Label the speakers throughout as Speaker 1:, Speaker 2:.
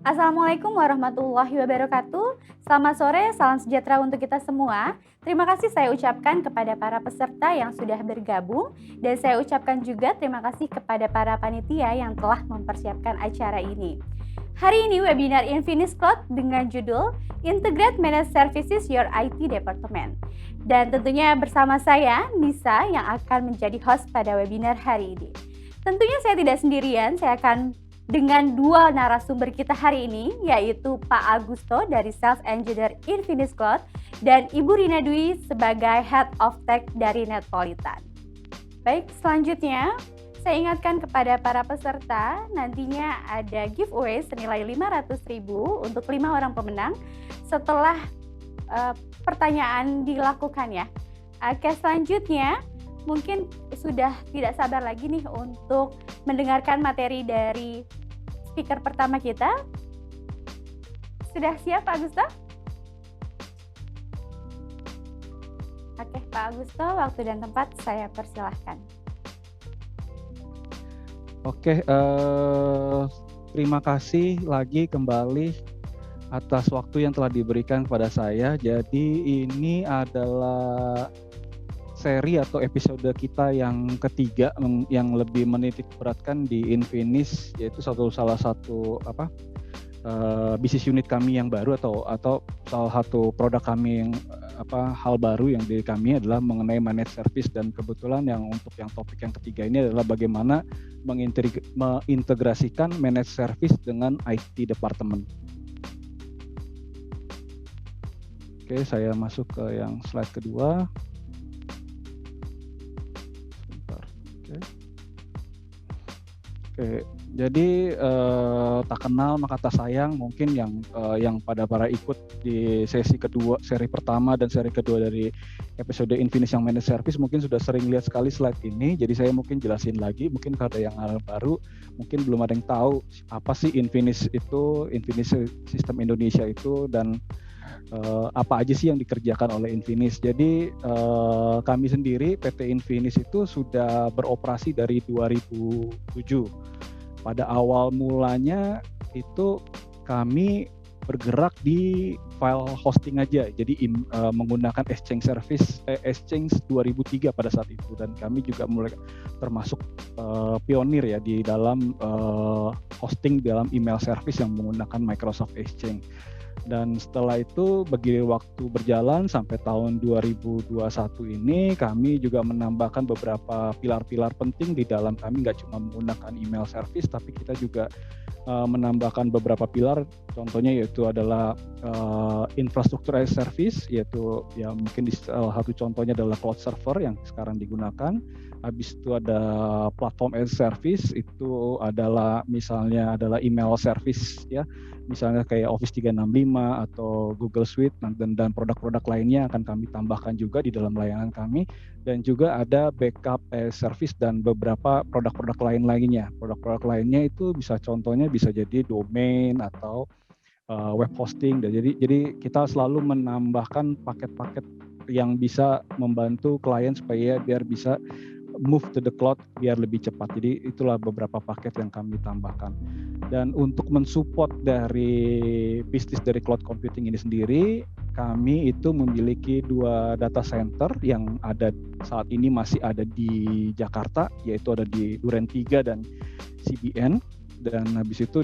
Speaker 1: Assalamualaikum warahmatullahi wabarakatuh. Selamat sore, salam sejahtera untuk kita semua. Terima kasih saya ucapkan kepada para peserta yang sudah bergabung dan saya ucapkan juga terima kasih kepada para panitia yang telah mempersiapkan acara ini. Hari ini webinar Infinis Cloud dengan judul Integrate Managed Services Your IT Department. Dan tentunya bersama saya, Nisa, yang akan menjadi host pada webinar hari ini. Tentunya saya tidak sendirian, saya akan dengan dua narasumber kita hari ini, yaitu Pak Agusto dari Sales Engineer Infinis Cloud dan Ibu Rina Dwi sebagai Head of Tech dari Netpolitan. Baik, selanjutnya saya ingatkan kepada para peserta, nantinya ada giveaway senilai 500.000 untuk 5 orang pemenang setelah pertanyaan dilakukan ya. Oke, selanjutnya mungkin sudah tidak sabar lagi nih untuk mendengarkan materi dari speaker pertama kita. Sudah siap Pak Agusto? Oke, Pak Agusto, waktu dan tempat saya persilahkan.
Speaker 2: Oke, terima kasih lagi kembali atas waktu yang telah diberikan kepada saya. Jadi ini adalah seri atau episode kita yang ketiga yang lebih menitik beratkan di Infinis, yaitu salah satu bisnis unit kami yang baru atau salah satu produk kami yang hal baru yang di kami adalah mengenai managed service, dan kebetulan yang untuk yang topik yang ketiga ini adalah bagaimana mengintegrasikan managed service dengan IT department. Oke, saya masuk ke yang slide kedua. Oke, jadi tak kenal maka tak sayang, mungkin yang pada para ikut di seri pertama dan seri kedua dari episode Infinis yang managed service mungkin sudah sering lihat sekali slide ini. Jadi saya mungkin jelasin lagi, mungkin kalau ada yang baru, mungkin belum ada yang tahu apa sih Infinis itu, Infinis Sistem Indonesia itu, dan apa aja sih yang dikerjakan oleh Infinis. Jadi kami sendiri PT Infinis itu sudah beroperasi dari 2007. Pada awal mulanya itu kami bergerak di file hosting aja, jadi menggunakan Exchange Service, Exchange 2003 pada saat itu, dan kami juga mulai termasuk pionir ya di dalam hosting dalam email service yang menggunakan Microsoft Exchange. Dan setelah itu begitu waktu berjalan sampai tahun 2021 ini, kami juga menambahkan beberapa pilar-pilar penting di dalam kami, nggak cuma menggunakan email service, tapi kita juga menambahkan beberapa pilar, contohnya yaitu adalah infrastruktur as service, yaitu ya mungkin salah satu contohnya adalah cloud server yang sekarang digunakan. Habis itu ada platform as service, itu adalah misalnya adalah email service ya, misalnya kayak Office 365 atau Google Suite, dan produk-produk lainnya akan kami tambahkan juga di dalam layanan kami. Dan juga ada backup as service dan beberapa produk-produk lain lainnya. Produk-produk lainnya itu bisa contohnya bisa jadi domain atau web hosting. Jadi kita selalu menambahkan paket-paket yang bisa membantu klien supaya biar bisa move to the cloud biar lebih cepat. Jadi itulah beberapa paket yang kami tambahkan. Dan untuk mensupport dari bisnis dari cloud computing ini sendiri, kami itu memiliki 2 data center yang ada saat ini masih ada di Jakarta, yaitu ada di Duren 3 dan CBN. Dan habis itu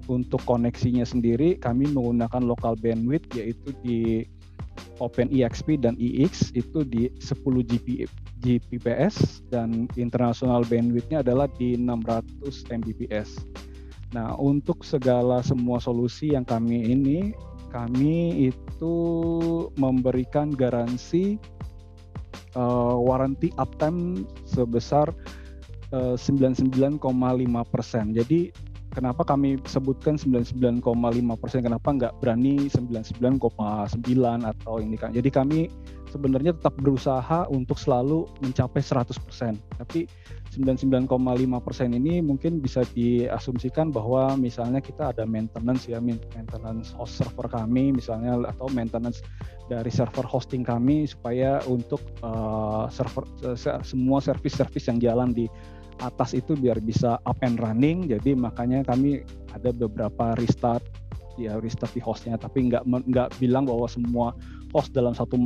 Speaker 2: untuk koneksinya sendiri kami menggunakan local bandwidth, yaitu di OpenEXP dan EX itu di 10 Gbps, dan international bandwidth-nya adalah di 600 Mbps. Nah, untuk semua solusi yang kami itu memberikan garansi warranty uptime sebesar 99,5%. Jadi kenapa kami sebutkan 99,5%? Kenapa nggak berani 99,9 atau ini kan? Jadi kami sebenarnya tetap berusaha untuk selalu mencapai 100%. Tapi 99,5% ini mungkin bisa diasumsikan bahwa misalnya kita ada maintenance host server kami misalnya, atau maintenance dari server hosting kami supaya untuk semua service yang jalan di atas itu biar bisa up and running. Jadi makanya kami ada beberapa restart di hostnya, tapi nggak bilang bahwa semua host dalam satu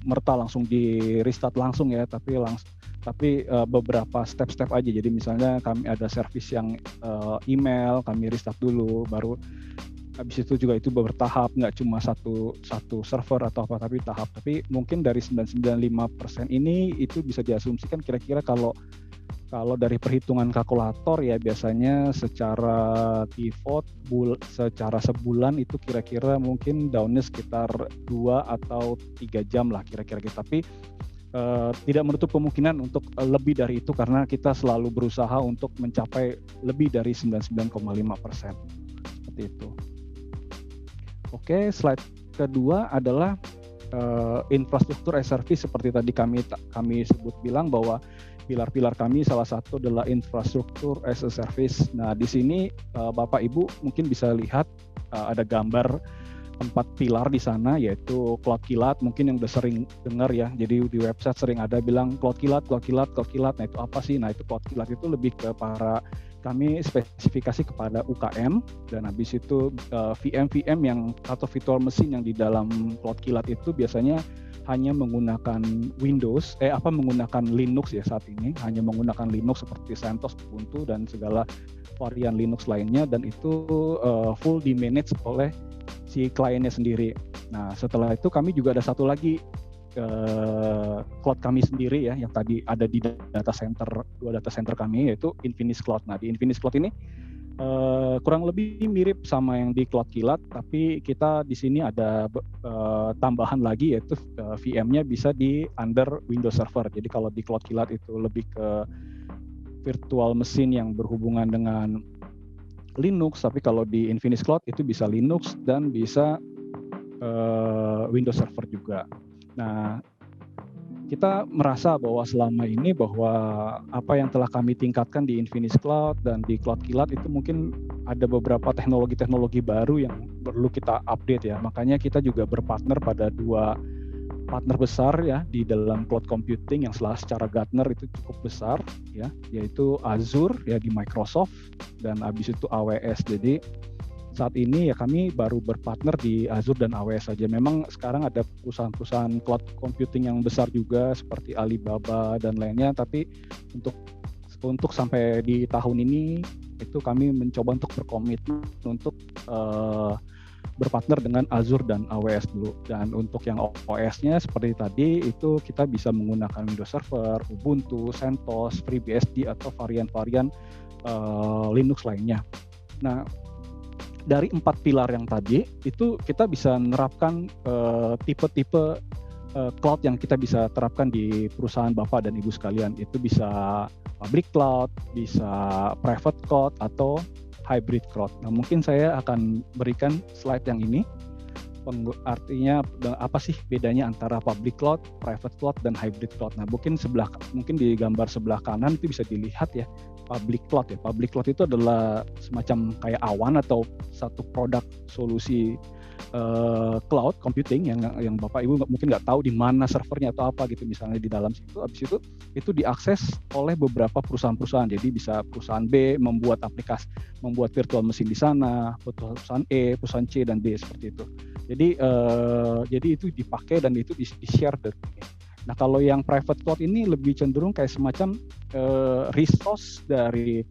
Speaker 2: merta langsung di restart langsung ya, tapi beberapa step-step aja. Jadi misalnya kami ada service yang email, kami restart dulu, baru habis itu juga itu bertahap, nggak cuma satu server atau apa, tapi tahap. Tapi mungkin dari 995% ini itu bisa diasumsikan kira-kira kalau dari perhitungan kalkulator ya, biasanya secara default secara sebulan itu kira-kira mungkin down-nya sekitar 2 atau 3 jam lah kira-kira gitu. Tapi tidak menutup kemungkinan untuk lebih dari itu karena kita selalu berusaha untuk mencapai lebih dari 99,5%. Seperti itu. Oke, slide kedua adalah infrastruktur as service. Seperti tadi kami sebut bilang bahwa pilar-pilar kami salah satu adalah infrastruktur as a service. Nah, di sini Bapak Ibu mungkin bisa lihat ada gambar 4 pilar di sana, yaitu Cloud Kilat, mungkin yang udah sering dengar ya. Jadi di website sering ada bilang Cloud Kilat. Nah, itu apa sih? Nah, itu Cloud Kilat itu lebih ke kami spesifikasi kepada UKM, dan habis itu VM yang atau virtual machine yang di dalam Cloud Kilat itu biasanya hanya menggunakan menggunakan Linux ya saat ini, hanya menggunakan Linux seperti CentOS, Ubuntu dan segala varian Linux lainnya, dan itu full di manage oleh si kliennya sendiri. Nah, setelah itu kami juga ada satu lagi cloud kami sendiri ya, yang tadi ada di dua data center kami, yaitu Infinis Cloud. Nah, di Infinis Cloud ini kurang lebih mirip sama yang di Cloud Kilat, tapi kita di sini ada tambahan lagi, yaitu VM-nya bisa di under Windows Server. Jadi kalau di Cloud Kilat itu lebih ke virtual machine yang berhubungan dengan Linux, tapi kalau di Infinis Cloud itu bisa Linux dan bisa Windows Server juga. Nah, kita merasa bahwa selama ini bahwa apa yang telah kami tingkatkan di Infinis Cloud dan di Cloud Kilat itu mungkin ada beberapa teknologi-teknologi baru yang perlu kita update ya. Makanya kita juga berpartner pada 2 partner besar ya di dalam cloud computing yang secara Gartner itu cukup besar ya, yaitu Azure ya di Microsoft, dan habis itu AWS. Jadi saat ini ya kami baru berpartner di Azure dan AWS saja. Memang sekarang ada perusahaan-perusahaan cloud computing yang besar juga seperti Alibaba dan lainnya, tapi untuk sampai di tahun ini itu kami mencoba untuk berkomitmen untuk berpartner dengan Azure dan AWS dulu. Dan untuk yang OS-nya seperti tadi itu kita bisa menggunakan Windows Server, Ubuntu, CentOS, FreeBSD atau varian-varian Linux lainnya. Nah, dari 4 pilar yang tadi itu kita bisa menerapkan tipe-tipe cloud yang kita bisa terapkan di perusahaan Bapak dan Ibu sekalian. Itu bisa public cloud, bisa private cloud atau hybrid cloud. Nah, mungkin saya akan berikan slide yang ini. Artinya apa sih bedanya antara public cloud, private cloud dan hybrid cloud. Nah, mungkin di gambar sebelah kanan itu bisa dilihat ya public cloud ya. Public cloud itu adalah semacam kayak awan atau satu produk solusi cloud computing yang Bapak Ibu mungkin nggak tahu di mana servernya atau apa gitu, misalnya di dalam situ. Habis itu diakses oleh beberapa perusahaan-perusahaan. Jadi bisa perusahaan B membuat aplikasi, membuat virtual machine di sana, perusahaan E, perusahaan C dan D seperti itu. Jadi itu dipakai dan itu di-share dari ini. Nah, kalau yang private cloud ini lebih cenderung kayak semacam resource dari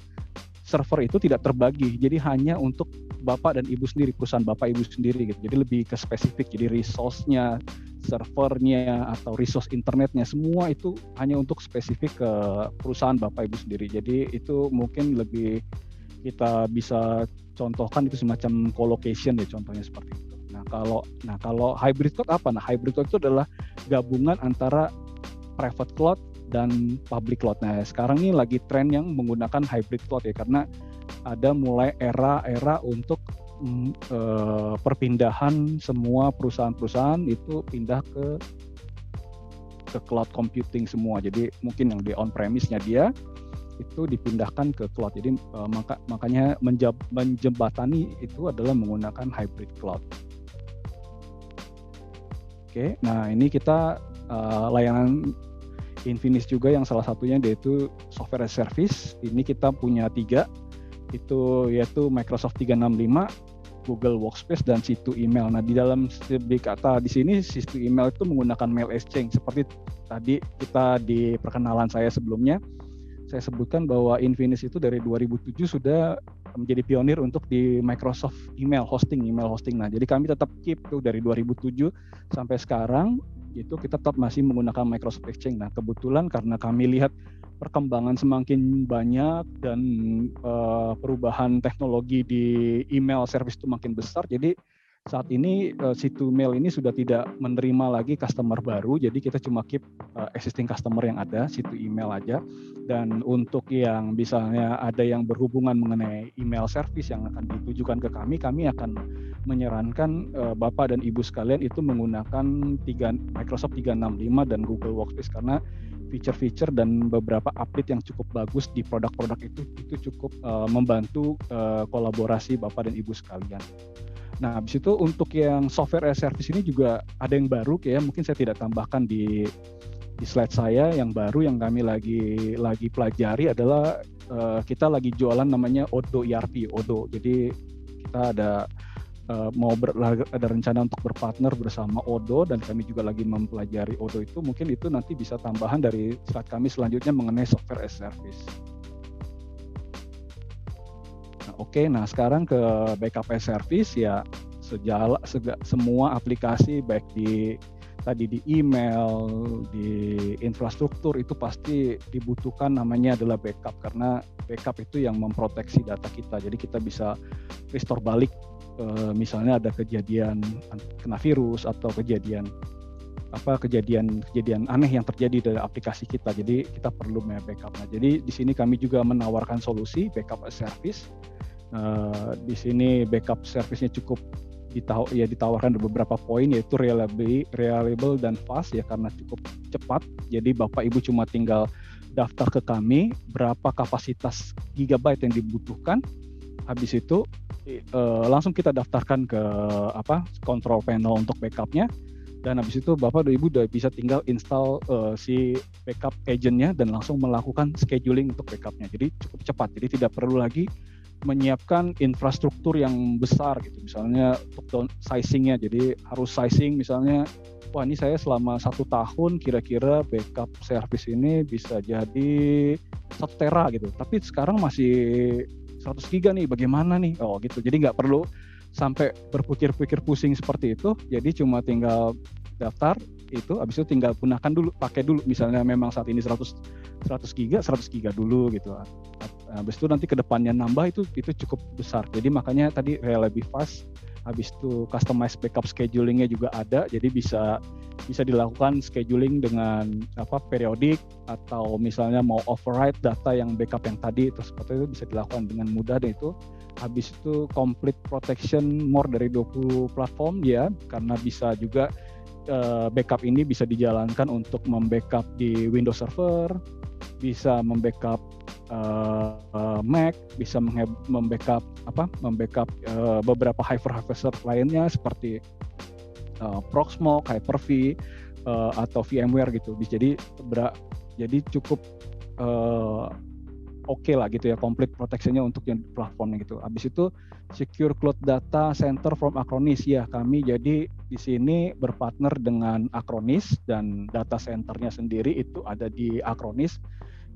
Speaker 2: server itu tidak terbagi. Jadi hanya untuk Bapak dan Ibu sendiri, perusahaan Bapak Ibu sendiri gitu. Jadi lebih ke spesifik. Jadi resource-nya, servernya atau resource internetnya semua itu hanya untuk spesifik ke perusahaan Bapak Ibu sendiri. Jadi itu mungkin lebih kita bisa contohkan itu semacam co-location ya, contohnya seperti itu. Nah, kalau hybrid cloud apa? Nah, hybrid cloud itu adalah gabungan antara private cloud dan public cloud. Nah, sekarang ini lagi tren yang menggunakan hybrid cloud ya, karena ada mulai era untuk perpindahan semua perusahaan-perusahaan itu pindah ke cloud computing semua. Jadi mungkin yang di on-premise-nya dia itu dipindahkan ke cloud. Jadi makanya menjembatani itu adalah menggunakan hybrid cloud. Oke, nah ini kita layanan Infinis juga yang salah satunya yaitu software as service. Ini kita punya 3, yaitu Microsoft 365, Google Workspace, dan situ email. Nah, di dalam kata di sini situ email itu menggunakan mail exchange. Seperti tadi kita di perkenalan saya sebelumnya, saya sebutkan bahwa Infinis itu dari 2007 sudah menjadi pionir untuk di Microsoft email hosting. Nah, jadi kami tetap keep tuh dari 2007 sampai sekarang itu kita tetap masih menggunakan Microsoft Exchange. Nah, kebetulan karena kami lihat perkembangan semakin banyak dan perubahan teknologi di email service itu makin besar, jadi saat ini situ mail ini sudah tidak menerima lagi customer baru, jadi kita cuma keep existing customer yang ada, situ email aja. Dan untuk yang misalnya ada yang berhubungan mengenai email service yang akan ditujukan ke kami akan menyarankan Bapak dan Ibu sekalian itu menggunakan Microsoft 365 dan Google Workspace, karena feature-feature dan beberapa update yang cukup bagus di produk-produk itu cukup membantu kolaborasi Bapak dan Ibu sekalian. Nah, habis itu untuk yang software as service ini juga ada yang baru, kayak mungkin saya tidak tambahkan di slide saya. Yang baru yang kami lagi pelajari adalah kita lagi jualan namanya Odoo ERP, Odoo. Jadi kita ada rencana untuk berpartner bersama Odoo, dan kami juga lagi mempelajari Odoo itu. Mungkin itu nanti bisa tambahan dari slide kami selanjutnya mengenai software as service. Oke, nah sekarang ke backup as service ya, semua aplikasi baik di email, di infrastruktur itu pasti dibutuhkan namanya adalah backup, karena backup itu yang memproteksi data kita. Jadi kita bisa restore balik misalnya ada kejadian kena virus atau kejadian aneh yang terjadi dari aplikasi kita. Jadi kita perlu backup. Nah, jadi di sini kami juga menawarkan solusi backup as service. Di sini backup service-nya cukup ditawarkan ada beberapa poin, yaitu reliable dan fast ya, karena cukup cepat. Jadi Bapak Ibu cuma tinggal daftar ke kami berapa kapasitas gigabyte yang dibutuhkan. Habis itu langsung kita daftarkan ke control panel untuk backupnya, dan habis itu Bapak dan Ibu udah bisa tinggal install si backup agent-nya dan langsung melakukan scheduling untuk backupnya. Jadi cukup cepat, jadi tidak perlu lagi menyiapkan infrastruktur yang besar gitu, misalnya untuk sizing-nya. Jadi harus sizing misalnya, wah ini saya selama 1 tahun kira-kira backup service ini bisa jadi 1 tera gitu, tapi sekarang masih 100 giga nih, bagaimana nih? Oh gitu, jadi nggak perlu sampai berpikir-pikir pusing seperti itu. Jadi cuma tinggal daftar itu, habis itu tinggal gunakan dulu, pakai dulu. Misalnya memang saat ini 100 giga dulu gitu. Habis itu nanti kedepannya nambah itu cukup besar. Jadi makanya tadi lebih fast. Habis itu customize backup schedulingnya juga ada, jadi bisa dilakukan scheduling dengan periodik, atau misalnya mau override data yang backup yang tadi itu seperti itu bisa dilakukan dengan mudah. Dan itu habis itu complete protection more dari 20 platform ya, karena bisa juga backup ini bisa dijalankan untuk membackup di Windows Server, bisa membackup Mac, bisa membackup beberapa hypervisor lainnya seperti Proxmox, Hyper-V, atau VMware gitu. Jadi cukup oke lah gitu ya, complete protection-nya untuk yang platformnya gitu. Habis itu Secure Cloud Data Center from Acronis ya, kami jadi di sini berpartner dengan Acronis, dan data center-nya sendiri itu ada di Acronis.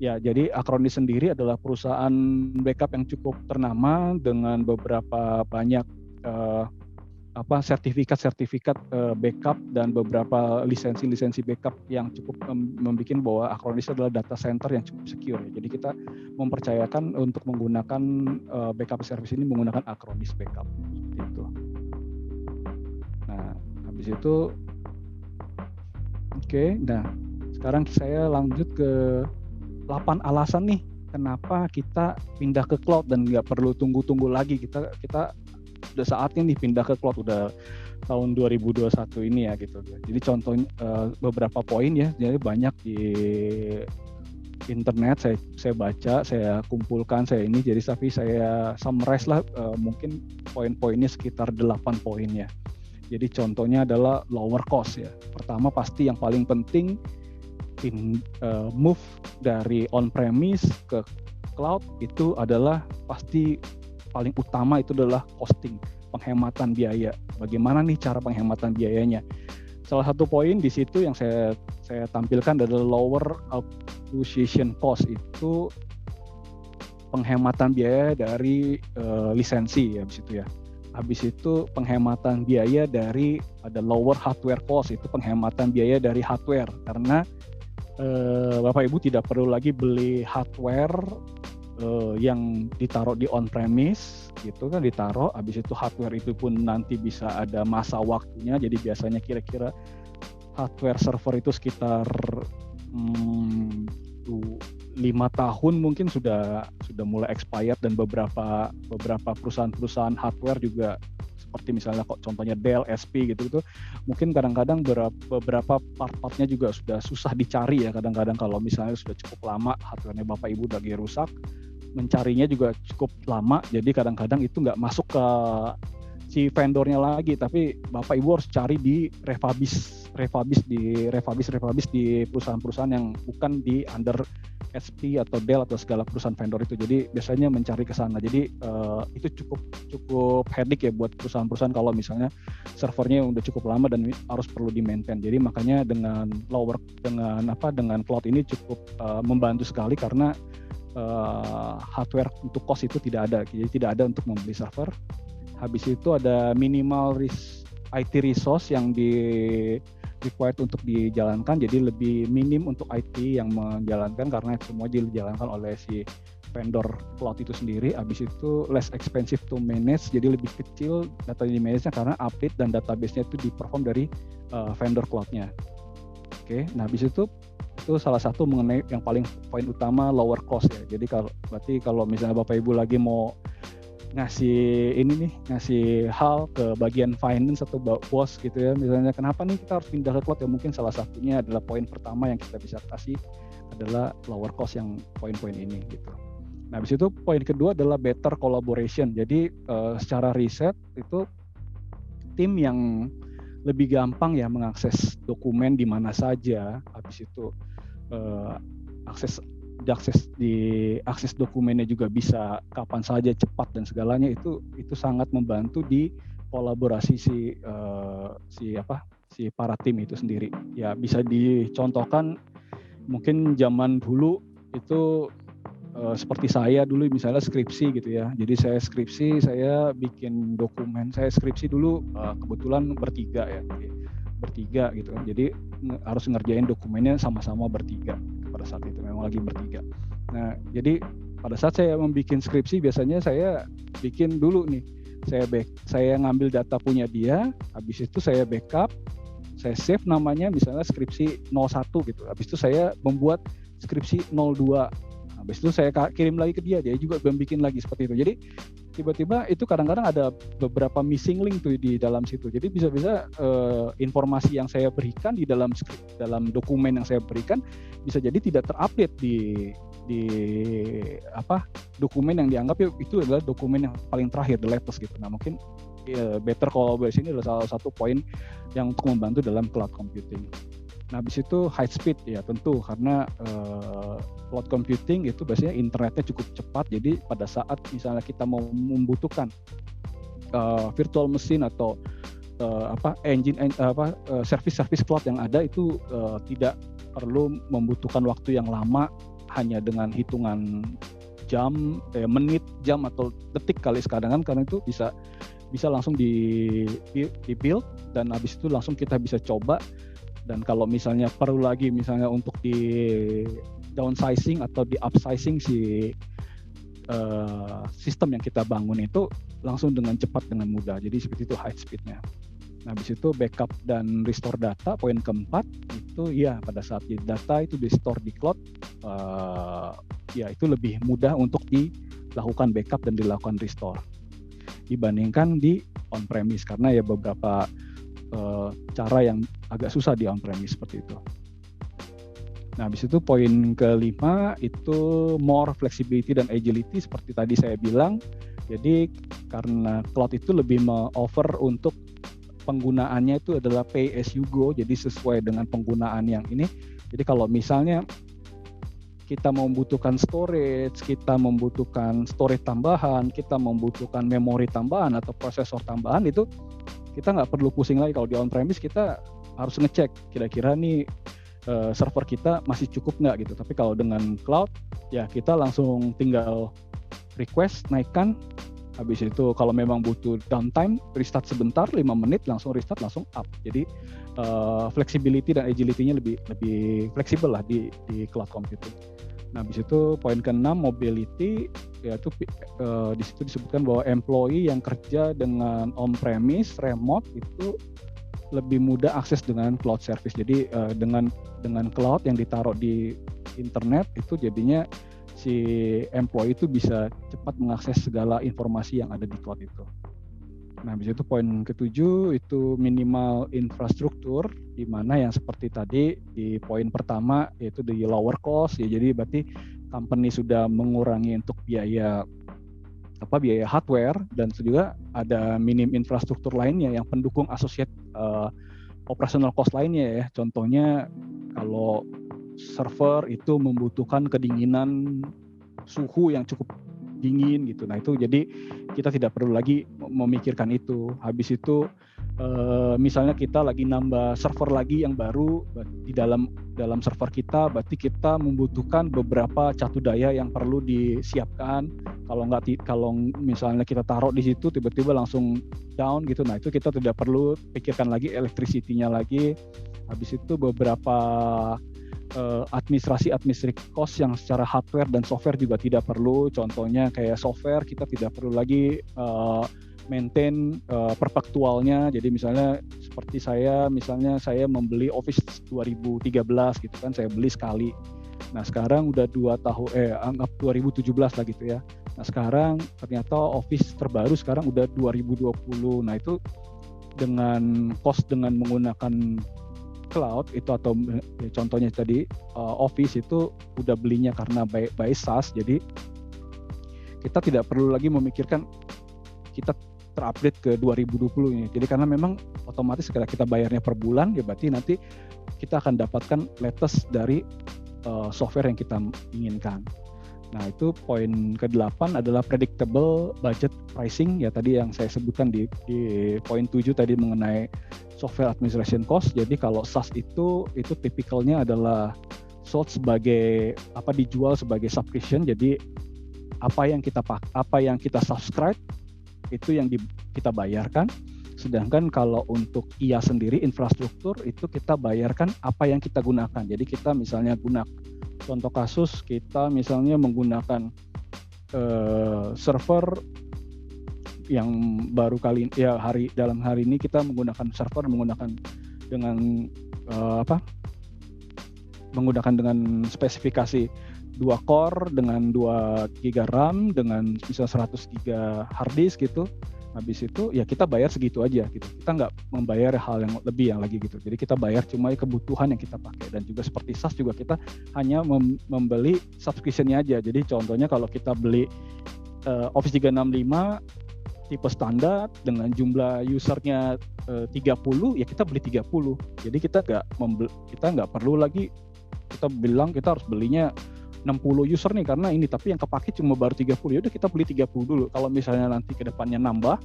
Speaker 2: Ya, jadi Acronis sendiri adalah perusahaan backup yang cukup ternama dengan beberapa banyak sertifikat backup dan beberapa lisensi backup yang cukup membuat bahwa Acronis adalah data center yang cukup secure. Jadi kita mempercayakan untuk menggunakan backup service ini menggunakan Acronis backup gitu. Nah, habis itu nah sekarang saya lanjut ke 8 alasan nih kenapa kita pindah ke cloud dan nggak perlu tunggu-tunggu lagi. Kita udah saatnya nih pindah ke cloud, udah tahun 2021 ini ya gitu. Jadi contohnya beberapa poin ya, jadi banyak di internet saya baca, saya kumpulkan, tapi saya summarize lah, mungkin poin-poinnya sekitar 8 poin ya. Jadi contohnya adalah lower cost ya. Pertama pasti yang paling penting move dari on-premise ke cloud itu adalah pasti paling utama itu adalah costing, penghematan biaya. Bagaimana nih cara penghematan biayanya? Salah satu poin di situ yang saya tampilkan adalah lower acquisition cost, itu penghematan biaya dari lisensi ya, habis itu ya. Habis itu penghematan biaya dari ada lower hardware cost, itu penghematan biaya dari hardware, karena Bapak Ibu tidak perlu lagi beli hardware yang ditaruh di on-premise gitu kan, ditaruh, habis itu hardware itu pun nanti bisa ada masa waktunya. Jadi biasanya kira-kira hardware server itu sekitar 5 tahun mungkin sudah mulai expired, dan beberapa perusahaan hardware juga seperti misalnya kok contohnya Dell, SP gitu mungkin kadang-kadang beberapa part-partnya juga sudah susah dicari ya. Kadang-kadang kalau misalnya sudah cukup lama hardware-nya Bapak Ibu udah rusak, mencarinya juga cukup lama. Jadi kadang-kadang itu nggak masuk ke si vendornya lagi, tapi Bapak Ibu harus cari di refurbish di perusahaan-perusahaan yang bukan di under HP atau Dell atau segala perusahaan vendor itu. Jadi biasanya mencari ke sana. Jadi itu cukup headache ya buat perusahaan-perusahaan kalau misalnya servernya udah cukup lama dan harus perlu di-maintain. Jadi makanya dengan cloud ini cukup membantu sekali, karena hardware untuk cost itu tidak ada. Jadi tidak ada untuk membeli server. Habis itu ada minimal IT resource yang required untuk dijalankan, jadi lebih minim untuk IT yang menjalankan karena semua dijalankan oleh si vendor cloud itu sendiri. Habis itu less expensive to manage, jadi lebih kecil data di manage-nya karena update dan database-nya itu di-perform dari vendor cloud-nya. Oke, nah habis itu salah satu mengenai yang paling poin utama, lower cost ya. Jadi kalau misalnya Bapak Ibu lagi mau ngasih hal ke bagian finance atau bos gitu ya, misalnya kenapa nih kita harus pindah ke cloud ya, mungkin salah satunya adalah poin pertama yang kita bisa kasih adalah lower cost yang poin-poin ini gitu. Nah habis itu poin kedua adalah better collaboration. Jadi secara riset itu tim yang lebih gampang ya mengakses dokumen di mana saja, habis itu akses dokumennya juga bisa kapan saja, cepat dan segalanya, itu sangat membantu di kolaborasi si para tim itu sendiri. Ya bisa dicontohkan mungkin zaman dulu itu seperti saya dulu misalnya skripsi gitu ya. Jadi saya bikin dokumen, saya skripsi dulu kebetulan bertiga gitu kan. Jadi harus ngerjain dokumennya sama-sama bertiga pada saat itu, memang lagi bertiga. Nah, jadi pada saat saya membuat skripsi biasanya saya bikin dulu nih, saya ngambil data punya dia, habis itu saya backup, saya save namanya misalnya skripsi 01 gitu. Habis itu saya membuat skripsi 02. Habis itu saya kirim lagi ke dia juga bikin lagi seperti itu. Jadi tiba-tiba itu kadang-kadang ada beberapa missing link tuh di dalam situ. Jadi bisa-bisa informasi yang saya berikan di dalam dokumen yang saya berikan bisa jadi tidak terupdate di dokumen yang dianggap itu adalah dokumen yang paling terakhir, the latest gitu. Nah mungkin better collaboration ini adalah salah satu poin yang untuk membantu dalam cloud computing. Nah habis itu high speed ya tentu, karena cloud computing itu biasanya internetnya cukup cepat. Jadi pada saat misalnya kita mau membutuhkan virtual machine atau service cloud yang ada itu tidak perlu membutuhkan waktu yang lama, hanya dengan hitungan jam, menit, jam atau detik kali sekadang, karena itu bisa langsung di build dan habis itu langsung kita bisa coba. Dan kalau misalnya perlu lagi misalnya untuk di downsizing atau di upsizing si sistem yang kita bangun itu langsung dengan cepat, dengan mudah. Jadi seperti itu high speednya. Nah habis itu backup dan restore data, poin keempat itu ya pada saat data itu di store di cloud, ya itu lebih mudah untuk dilakukan backup dan dilakukan restore dibandingkan di on premise, karena ya beberapa cara yang agak susah di on premise seperti itu. Nah habis itu poin kelima itu more flexibility dan agility, seperti tadi saya bilang. Jadi karena cloud itu lebih offer untuk penggunaannya itu adalah pay as you go, jadi sesuai dengan penggunaan yang ini Jadi kalau misalnya kita membutuhkan storage, kita membutuhkan storage tambahan, kita membutuhkan memori tambahan atau prosesor tambahan, itu kita nggak perlu pusing lagi. Kalau di on-premise kita harus ngecek kira-kira nih server kita masih cukup nggak gitu. Tapi kalau dengan cloud ya kita langsung tinggal request, naikkan, habis itu kalau memang butuh downtime, restart sebentar 5 menit, langsung restart, langsung up. Jadi flexibility dan agility-nya lebih fleksibel lah di cloud computing. Nah, habis itu poin ke-6 mobility, yaitu di situ disebutkan bahwa employee yang kerja dengan on-premise, remote itu lebih mudah akses dengan cloud service. Jadi dengan cloud yang ditaruh di internet itu jadinya si employee itu bisa cepat mengakses segala informasi yang ada di cloud itu. Nah, habis itu poin ke-7 itu minimal infrastruktur, di mana yang seperti tadi di poin pertama yaitu di lower cost ya. Jadi berarti company sudah mengurangi untuk biaya hardware, dan juga ada minim infrastruktur lainnya yang pendukung associate operational cost lainnya ya. Contohnya kalau server itu membutuhkan kedinginan suhu yang cukup dingin gitu. Nah itu jadi kita tidak perlu lagi memikirkan itu. Habis itu misalnya kita lagi nambah server lagi yang baru di dalam server kita, berarti kita membutuhkan beberapa catu daya yang perlu disiapkan. Kalau misalnya kita taruh di situ tiba-tiba langsung down gitu, nah itu kita tidak perlu pikirkan lagi electricity-nya lagi. Habis itu beberapa administrasi cost yang secara hardware dan software juga tidak perlu. Contohnya kayak software kita tidak perlu lagi maintain perpetualnya. Jadi misalnya seperti saya membeli Office 2013 gitu kan, saya beli sekali. Nah sekarang udah 2 tahun, anggap 2017 lah gitu ya. Nah sekarang ternyata Office terbaru sekarang udah 2020. Nah itu dengan menggunakan cloud itu, atau contohnya tadi Office itu udah belinya karena by SaaS, jadi kita tidak perlu lagi memikirkan kita terupdate ke 2020 ini. Jadi karena memang otomatis ketika kita bayarnya per bulan ya berarti nanti kita akan dapatkan latest dari software yang kita inginkan. Nah itu poin ke-8 adalah predictable budget pricing ya, tadi yang saya sebutkan di poin 7 tadi mengenai software administration cost. Jadi kalau SaaS itu tipikalnya adalah sold sebagai dijual sebagai subscription. Jadi apa yang kita subscribe itu yang kita bayarkan. Sedangkan kalau untuk IA sendiri infrastruktur itu kita bayarkan apa yang kita gunakan. Jadi kita misalnya contoh kasus kita misalnya menggunakan server yang baru kali ya dalam hari ini kita menggunakan server menggunakan dengan spesifikasi 2 core dengan 2 GB RAM dengan bisa 100 GB hard disk gitu. Habis itu ya kita bayar segitu aja gitu. Kita nggak membayar hal yang lebih yang lagi gitu. Jadi kita bayar cuma kebutuhan yang kita pakai. Dan juga seperti SaaS juga kita hanya membeli subscription-nya aja. Jadi contohnya kalau kita beli Office 365 tipe standar dengan jumlah usernya 30 ya kita beli 30. Jadi kita nggak perlu lagi kita bilang kita harus belinya 60 user nih karena ini, tapi yang kepake cuma baru 30, ya udah kita beli 30 dulu. Kalau misalnya nanti ke depannya nambah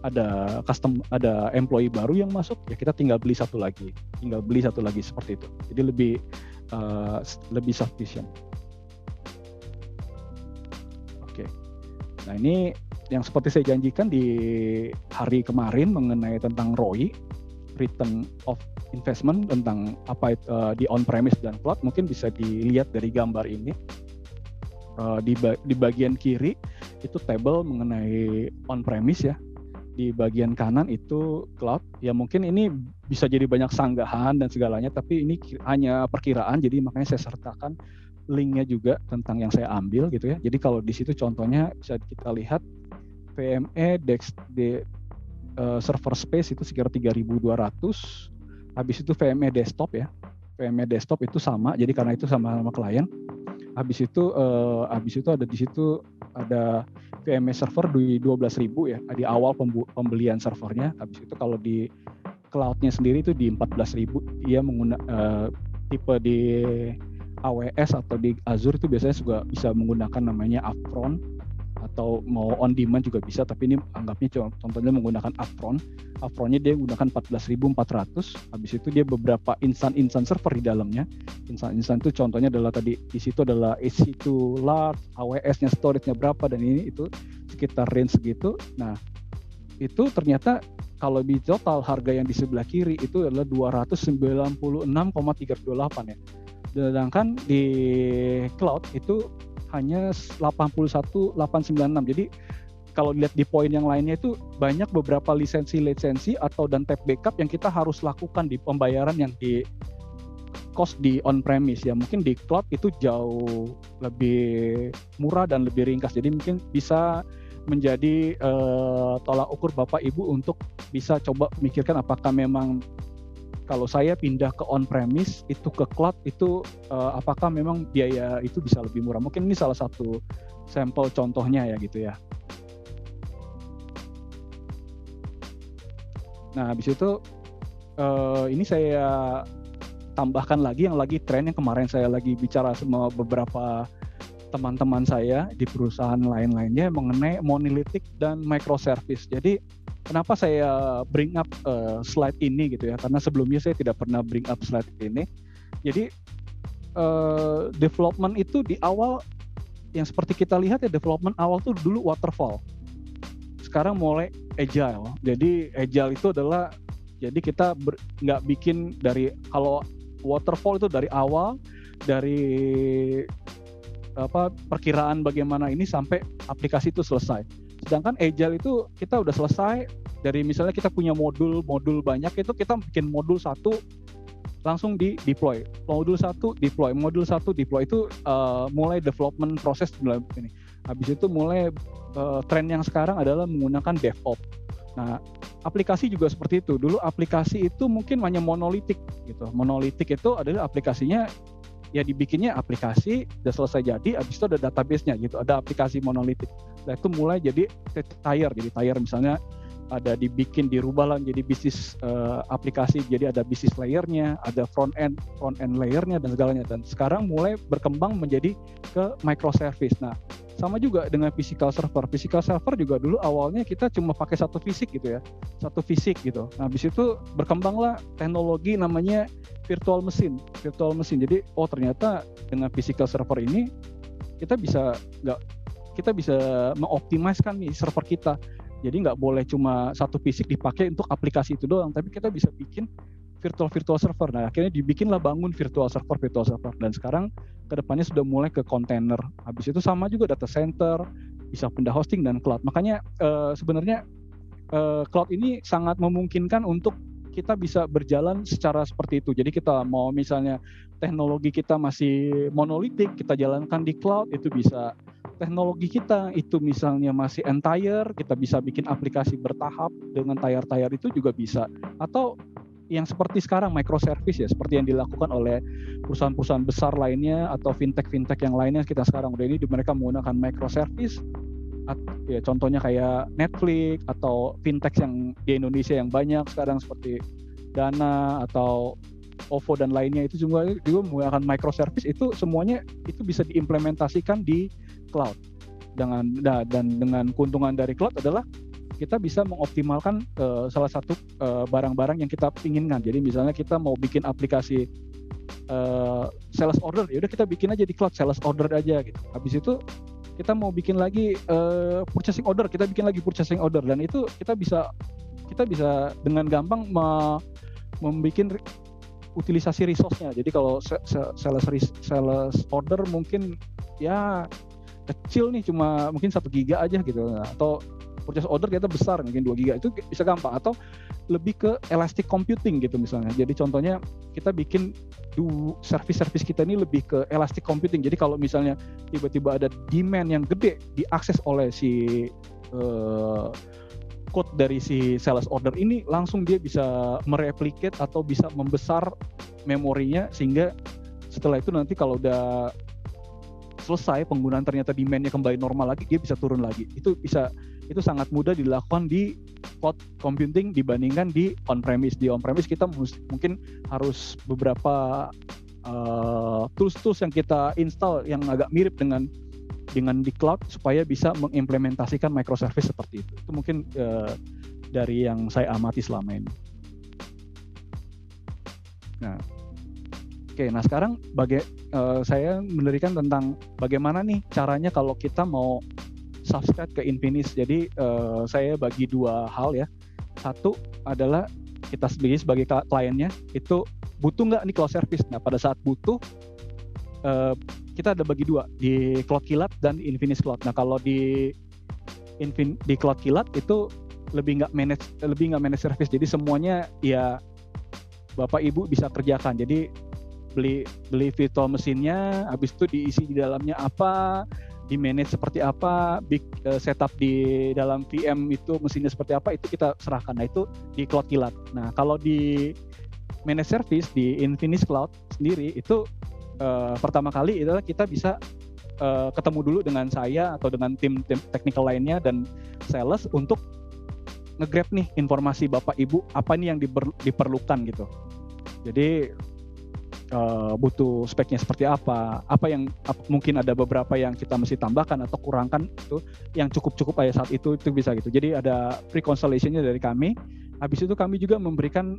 Speaker 2: ada employee baru yang masuk ya kita tinggal beli satu lagi seperti itu. Jadi lebih sufficient. Oke. Nah ini yang seperti saya janjikan di hari kemarin mengenai tentang ROI, return of investment, tentang di on-premise dan cloud. Mungkin bisa dilihat dari gambar ini. Di bagian kiri itu table mengenai on-premise ya. Di bagian kanan itu cloud. Ya mungkin ini bisa jadi banyak sanggahan dan segalanya, tapi ini hanya perkiraan. Jadi makanya saya sertakan linknya juga tentang yang saya ambil gitu ya. Jadi kalau di situ contohnya bisa kita lihat VME server space itu sekitar 3.200. Habis itu VME desktop ya. VME desktop itu sama, jadi karena itu sama klien. Habis itu ada di situ ada VME server di 12.000 ya, di awal pembelian servernya. Habis itu kalau di cloud-nya sendiri itu di 14.000, dia tipe di AWS atau di Azure itu biasanya juga bisa menggunakan namanya upfront, atau mau on demand juga bisa, tapi ini anggapnya contohnya menggunakan upfront. Upfrontnya dia menggunakan 14.400. Habis itu dia beberapa insan server di dalamnya. Insan itu contohnya adalah tadi di situ adalah EC2 large, AWS-nya storage-nya berapa, dan ini itu sekitar range segitu. Nah, itu ternyata kalau di total harga yang di sebelah kiri itu adalah 296,328 ya. Sedangkan di cloud itu hanya 81.896. Jadi kalau lihat di poin yang lainnya itu banyak beberapa lisensi atau dan tab backup yang kita harus lakukan di pembayaran yang di cost di on-premise ya. Mungkin di cloud itu jauh lebih murah dan lebih ringkas. Jadi mungkin bisa menjadi tolak ukur Bapak Ibu untuk bisa coba memikirkan apakah memang kalau saya pindah ke on-premise itu ke cloud itu apakah memang biaya itu bisa lebih murah. Mungkin ini salah satu sampel contohnya ya gitu ya. Nah, habis itu ini saya tambahkan lagi yang lagi tren yang kemarin saya lagi bicara sama beberapa teman-teman saya di perusahaan lain-lainnya mengenai monolithic dan microservice. Jadi kenapa saya bring up slide ini gitu ya? Karena sebelumnya saya tidak pernah bring up slide ini. Jadi development itu di awal yang seperti kita lihat ya, development awal tuh dulu waterfall. Sekarang mulai agile. Jadi agile itu adalah jadi kita nggak bikin dari, kalau waterfall itu dari awal, dari perkiraan bagaimana ini sampai aplikasi itu selesai. Sedangkan agile itu kita udah selesai dari misalnya kita punya modul banyak, itu kita bikin modul 1 langsung di deploy. Modul 1 deploy itu mulai development proses ini. Habis itu mulai tren yang sekarang adalah menggunakan DevOps. Nah, aplikasi juga seperti itu. Dulu aplikasi itu mungkin hanya monolitik gitu. Monolitik itu adalah aplikasinya ya dibikinnya aplikasi udah selesai jadi, habis itu ada database-nya gitu, ada aplikasi monolitik. Nah, itu mulai jadi tier misalnya ada dibikin, dirubah lah jadi bisnis aplikasi, jadi ada bisnis layer-nya, ada front end layer-nya dan segalanya. Dan sekarang mulai berkembang menjadi ke microservice. Nah, sama juga dengan physical server. Physical server juga dulu awalnya kita cuma pakai satu fisik gitu. Nah, habis itu berkembanglah teknologi namanya virtual machine. Jadi ternyata dengan physical server ini kita bisa mengoptimiskan nih server kita. Jadi nggak boleh cuma satu fisik dipakai untuk aplikasi itu doang, tapi kita bisa bikin virtual server. Nah, akhirnya bangun virtual server. Dan sekarang kedepannya sudah mulai ke container. Habis itu sama juga data center, bisa pindah hosting dan cloud. Makanya sebenarnya cloud ini sangat memungkinkan untuk kita bisa berjalan secara seperti itu. Jadi kita mau misalnya teknologi kita masih monolitik, kita jalankan di cloud, itu bisa. Teknologi kita itu misalnya masih entire, kita bisa bikin aplikasi bertahap dengan tier itu juga bisa. Atau yang seperti sekarang microservice ya, seperti yang dilakukan oleh perusahaan-perusahaan besar lainnya atau fintech yang lainnya kita sekarang udah ini mereka menggunakan microservice. Ya, contohnya kayak Netflix atau fintech yang di Indonesia yang banyak sekarang seperti Dana atau OVO dan lainnya itu juga menggunakan microservice. Itu semuanya itu bisa diimplementasikan di cloud. Dan dengan keuntungan dari cloud adalah kita bisa mengoptimalkan salah satu barang-barang yang kita inginkan. Jadi misalnya kita mau bikin aplikasi sales order, ya udah kita bikin aja di cloud sales order aja gitu. Habis itu kita mau bikin lagi purchasing order, kita bikin lagi purchasing order, dan itu kita bisa dengan gampang membuat utilisasi resource-nya. Jadi kalau sales order mungkin ya kecil nih, cuma mungkin 1 giga aja gitu. Nah, atau purchase order kita besar mungkin 2 giga, itu bisa gampang. Atau lebih ke elastic computing gitu misalnya. Jadi contohnya kita bikin service kita ini lebih ke elastic computing. Jadi kalau misalnya tiba-tiba ada demand yang gede diakses oleh si code dari si sales order ini, langsung dia bisa mereplicate atau bisa membesar memorinya, sehingga setelah itu nanti kalau udah selesai penggunaan ternyata demand-nya kembali normal lagi, dia bisa turun lagi. Itu sangat mudah dilakukan di cloud computing dibandingkan di on-premise. Di on-premise kita mungkin harus beberapa tools-tools yang kita install yang agak mirip dengan di cloud supaya bisa mengimplementasikan microservice seperti itu. Itu mungkin dari yang saya amati selama ini. Nah, oke. Nah sekarang saya mendirikan tentang bagaimana nih caranya kalau kita mau subscribe ke Infinis. Jadi saya bagi dua hal ya. Satu adalah kita sebagai kliennya itu butuh nggak nih cloud service. Nah pada saat butuh kita ada bagi dua, di Cloud Kilat dan di Infinis Cloud. Nah kalau di Cloud Kilat itu lebih nggak manage service. Jadi semuanya ya Bapak Ibu bisa kerjakan. Jadi beli virtual mesinnya, habis itu diisi di dalamnya apa, di manage seperti apa, setup di dalam VM itu mesinnya seperti apa, itu kita serahkan. Nah itu di Cloud Kilat. Nah kalau di manage service di Infinis Cloud sendiri itu pertama kali adalah kita bisa ketemu dulu dengan saya atau dengan tim technical lainnya dan sales untuk nge-grab nih informasi Bapak Ibu apa nih yang diperlukan gitu. Jadi butuh speknya seperti apa yang mungkin ada beberapa yang kita mesti tambahkan atau kurangkan, itu yang cukup aja saat itu bisa gitu. Jadi ada pre-consultation-nya dari kami. Habis itu kami juga memberikan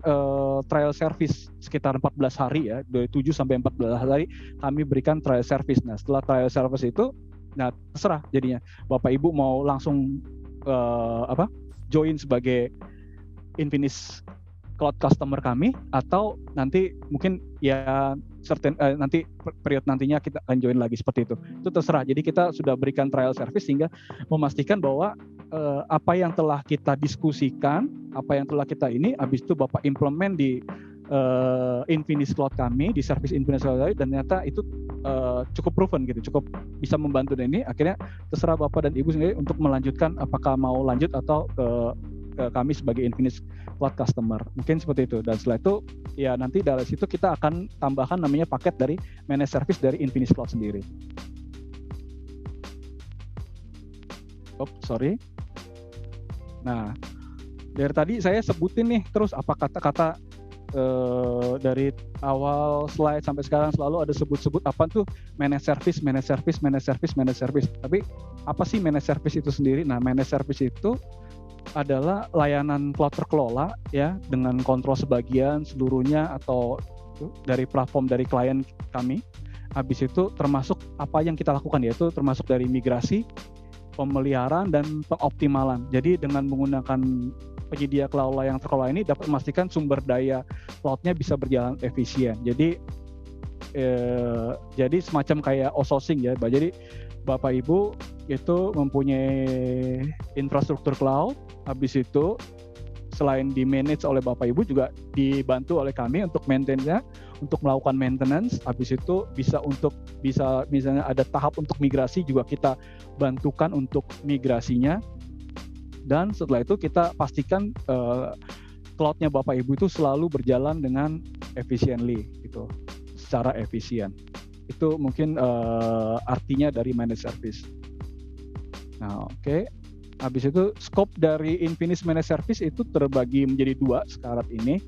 Speaker 2: trial service sekitar 14 hari ya, dari 7 sampai 14 hari kami berikan trial service. Nah setelah trial service itu, nah terserah jadinya Bapak Ibu mau langsung join sebagai Infinis Cloud customer kami, atau nanti mungkin ya nanti period nantinya kita akan join lagi seperti itu. Itu terserah. Jadi kita sudah berikan trial service sehingga memastikan bahwa apa yang telah kita diskusikan, apa yang telah kita habis itu Bapak implement di Infinis Cloud kami, di service Infinis Cloud kami, dan ternyata itu cukup proven gitu, cukup bisa membantu. Dan ini akhirnya terserah Bapak dan Ibu sendiri untuk melanjutkan apakah mau lanjut atau ke kami sebagai Infinis Cloud customer. Mungkin seperti itu. Dan setelah itu ya nanti dari situ kita akan tambahkan namanya paket dari managed service dari Infinis Cloud sendiri. Sorry. Nah, dari tadi saya sebutin nih terus apa kata-kata dari awal slide sampai sekarang selalu ada sebut-sebut apa tuh managed service. Tapi apa sih managed service itu sendiri? Nah, managed service itu adalah layanan cloud terkelola ya, dengan kontrol sebagian seluruhnya atau dari platform dari klien kami. Habis itu termasuk apa yang kita lakukan, yaitu termasuk dari migrasi, pemeliharaan dan pengoptimalan. Jadi dengan menggunakan penyedia cloud yang terkelola ini dapat memastikan sumber daya cloud-nya bisa berjalan efisien. Jadi semacam kayak outsourcing ya. Jadi Bapak Ibu itu mempunyai infrastruktur cloud, habis itu selain di manage oleh Bapak Ibu juga dibantu oleh kami untuk maintain-nya, untuk melakukan maintenance. Habis itu bisa misalnya ada tahap untuk migrasi juga kita bantukan untuk migrasinya. Dan setelah itu kita pastikan cloud-nya Bapak Ibu itu selalu berjalan dengan efficiently gitu, secara efisien. Itu mungkin artinya dari managed service. Nah, oke. Habis itu scope dari Infinis Managed Service itu terbagi menjadi dua sekarang ini.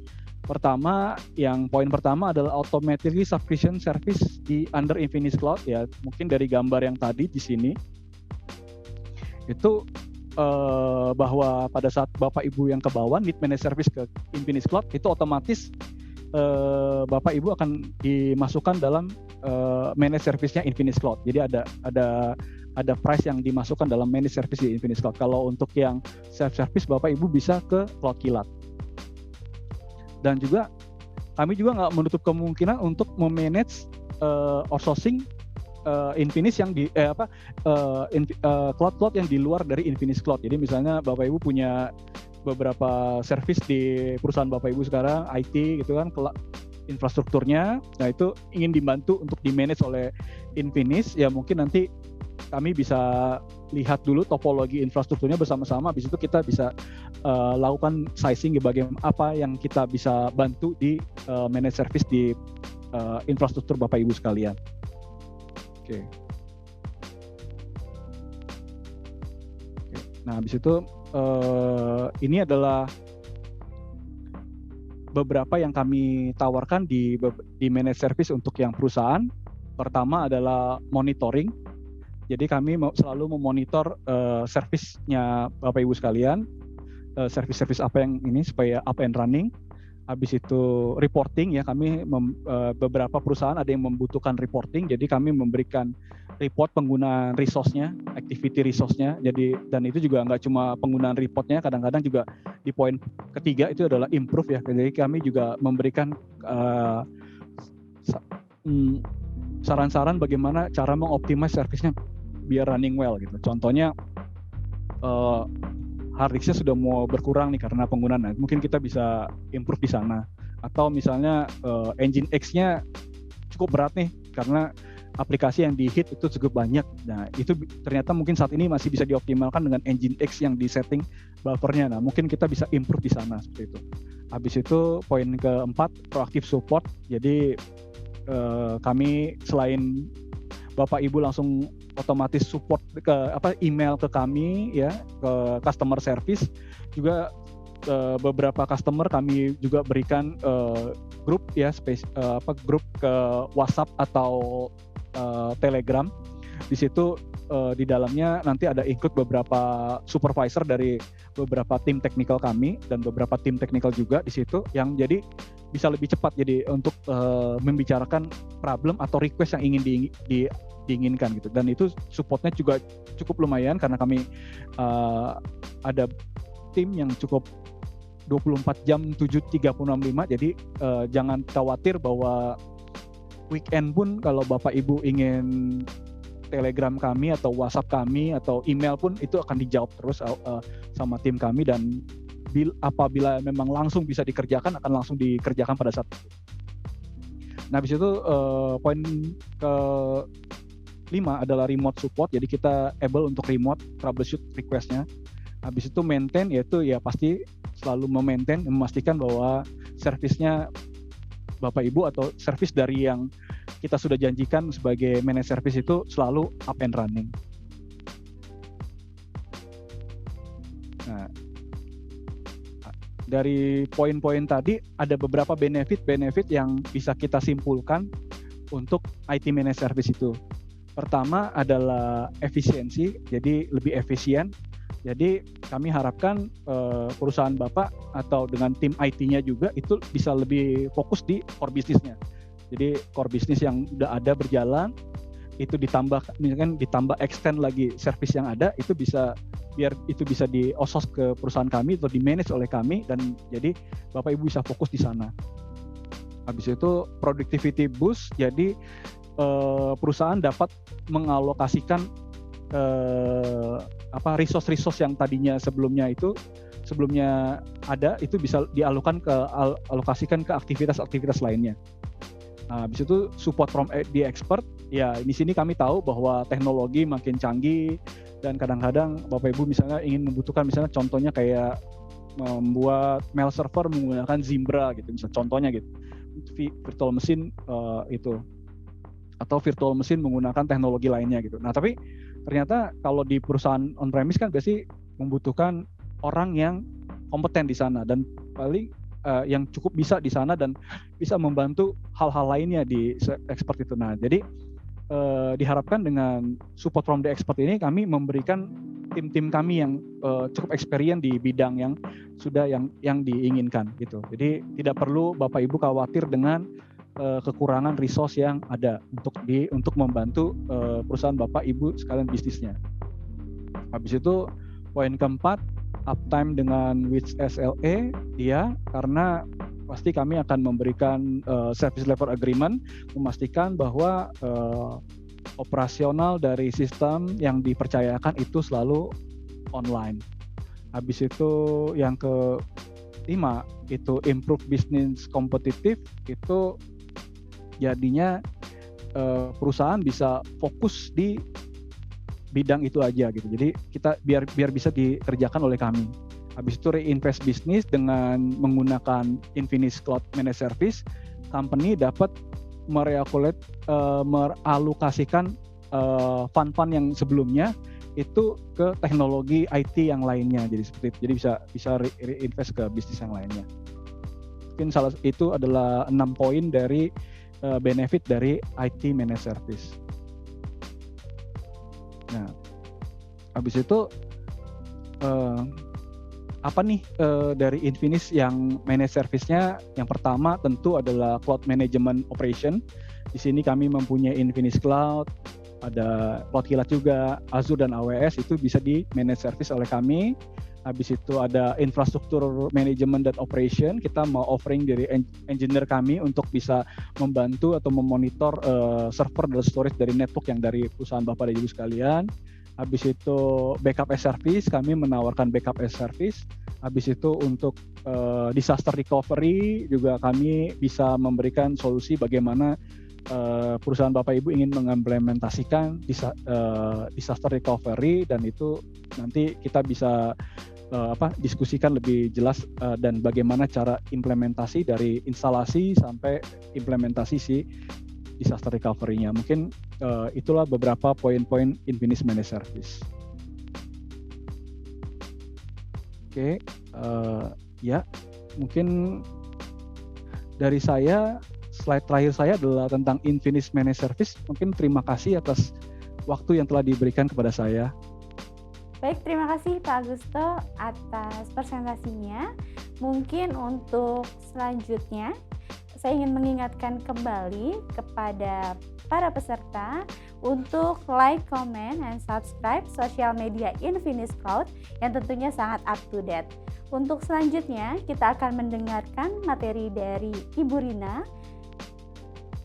Speaker 2: Poin pertama adalah automatically subscription service di under Infinis Cloud ya. Mungkin dari gambar yang tadi di sini itu bahwa pada saat Bapak Ibu yang ke bawah need managed service ke Infinis Cloud, itu otomatis Bapak Ibu akan dimasukkan dalam managed service-nya Infinis Cloud. Jadi ada price yang dimasukkan dalam managed service di Infinis Cloud. Kalau untuk yang self-service, Bapak Ibu bisa ke Cloud Kilat. Dan juga kami juga nggak menutup kemungkinan untuk memanage outsourcing Infinis yang cloud yang di luar dari Infinis Cloud. Jadi misalnya Bapak Ibu punya beberapa service di perusahaan Bapak Ibu sekarang, IT gitu kan, infrastrukturnya, nah itu ingin dibantu untuk di-manage oleh Infinis, ya mungkin nanti kami bisa lihat dulu topologi infrastrukturnya bersama-sama. Habis itu kita bisa lakukan sizing bagaimana apa yang kita bisa bantu di managed service di infrastruktur Bapak Ibu sekalian. Oke. Nah, habis itu ini adalah beberapa yang kami tawarkan di managed service untuk yang perusahaan. Pertama adalah monitoring. Jadi kami selalu memonitor service-nya Bapak Ibu sekalian, service-service apa yang ini supaya up and running. Habis itu reporting ya, kami beberapa perusahaan ada yang membutuhkan reporting, jadi kami memberikan report penggunaan resource-nya, activity resource-nya. Jadi dan itu juga nggak cuma penggunaan reportnya, kadang-kadang juga di poin ketiga itu adalah improve ya. Jadi kami juga memberikan saran-saran bagaimana cara mengoptimize service-nya biar running well gitu. Contohnya hard disk-nya sudah mau berkurang nih karena penggunaan, mungkin kita bisa improve di sana. Atau misalnya engine X-nya cukup berat nih karena aplikasi yang di-hit itu cukup banyak. Nah, itu ternyata mungkin saat ini masih bisa dioptimalkan dengan engine X yang di-setting buffernya. Nah, mungkin kita bisa improve di sana seperti itu. Habis itu poin keempat, proactive support. Jadi kami selain Bapak Ibu langsung otomatis support ke email ke kami ya, ke customer service, juga beberapa customer kami juga berikan grup ya, grup ke WhatsApp atau Telegram. Di situ di dalamnya nanti ada ikut beberapa supervisor dari beberapa tim teknikal kami dan beberapa tim teknikal juga di situ, yang jadi bisa lebih cepat jadi untuk membicarakan problem atau request yang ingin diinginkan gitu. Dan itu supportnya juga cukup lumayan karena kami ada tim yang cukup 24 jam 7.36.5. Jadi jangan khawatir bahwa weekend pun kalau Bapak Ibu ingin Telegram kami atau WhatsApp kami atau email pun itu akan dijawab terus sama tim kami, dan apabila memang langsung bisa dikerjakan akan langsung dikerjakan pada saat itu. Nah, habis itu poin ke-5 adalah remote support. Jadi kita able untuk remote troubleshoot request-nya. Habis itu maintain, yaitu ya pasti selalu memastikan bahwa service-nya Bapak Ibu atau service dari yang kita sudah janjikan sebagai managed service itu selalu up and running. Nah, dari poin-poin tadi ada beberapa benefit yang bisa kita simpulkan untuk IT managed service itu. Pertama adalah efisiensi, jadi lebih efisien. Jadi kami harapkan perusahaan Bapak atau dengan tim IT-nya juga itu bisa lebih fokus di core bisnisnya. Jadi core bisnis yang udah ada berjalan itu ditambah extend lagi service yang ada, itu bisa biar itu bisa di-outsource ke perusahaan kami atau di-manage oleh kami, dan jadi Bapak Ibu bisa fokus di sana. Habis itu productivity boost, jadi perusahaan dapat mengalokasikan resource yang tadinya sebelumnya ada itu bisa dialokasikan ke aktivitas lainnya. Nah, habis itu support from the expert. Ya, di sini kami tahu bahwa teknologi makin canggih dan kadang-kadang Bapak Ibu misalnya ingin membutuhkan, misalnya contohnya kayak membuat mail server menggunakan Zimbra gitu, misalnya contohnya gitu, virtual machine itu, atau virtual machine menggunakan teknologi lainnya gitu. Nah, tapi ternyata kalau di perusahaan on-premise kan biasanya membutuhkan orang yang kompeten di sana dan paling yang cukup bisa di sana dan bisa membantu hal-hal lainnya di expert itu. Nah, jadi diharapkan dengan support from the expert ini kami memberikan tim-tim kami yang cukup experience di bidang yang sudah yang diinginkan gitu. Jadi tidak perlu Bapak Ibu khawatir dengan kekurangan resource yang ada untuk membantu perusahaan Bapak Ibu sekalian bisnisnya. Habis itu poin keempat, uptime dengan with SLA, ya, karena pasti kami akan memberikan service level agreement, memastikan bahwa operasional dari sistem yang dipercayakan itu selalu online. Habis itu yang ke-5 itu improve business competitive, itu jadinya perusahaan bisa fokus di bidang itu aja gitu. Jadi kita biar bisa dikerjakan oleh kami. Habis itu reinvest bisnis dengan menggunakan Infinix Cloud Managed Service, company dapat meralokasikan fund-fund yang sebelumnya itu ke teknologi IT yang lainnya. Jadi seperti itu. Jadi bisa reinvest ke bisnis yang lainnya. Mungkin itu adalah 6 poin dari benefit dari IT Managed Service. Nah, habis itu apa nih dari Infinis yang managed service-nya? Yang pertama tentu adalah Cloud Management Operation. Di sini kami mempunyai Infinis Cloud, ada Cloud Kilat juga, Azure dan AWS itu bisa di managed service oleh kami. Habis itu ada infrastruktur management dan operation, kita mau offering dari engineer kami untuk bisa membantu atau memonitor server dan storage dari network yang dari perusahaan Bapak dan Ibu sekalian. Habis itu backup as service, kami menawarkan backup as service. Habis itu untuk disaster recovery juga kami bisa memberikan solusi bagaimana perusahaan Bapak Ibu ingin mengimplementasikan disaster recovery, dan itu nanti kita bisa diskusikan lebih jelas dan bagaimana cara implementasi dari instalasi sampai implementasi si disaster recovery-nya. Mungkin itulah beberapa poin-poin Infinis Managed Service. Oke, ya mungkin dari saya, slide terakhir saya adalah tentang Infinis Managed Service. Mungkin terima kasih atas waktu yang telah diberikan kepada saya.
Speaker 1: Baik, terima kasih Pak Agusto atas presentasinya. Mungkin untuk selanjutnya, saya ingin mengingatkan kembali kepada para peserta untuk like, comment, and subscribe sosial media Infinis Cloud yang tentunya sangat up to date. Untuk selanjutnya, kita akan mendengarkan materi dari Ibu Rina,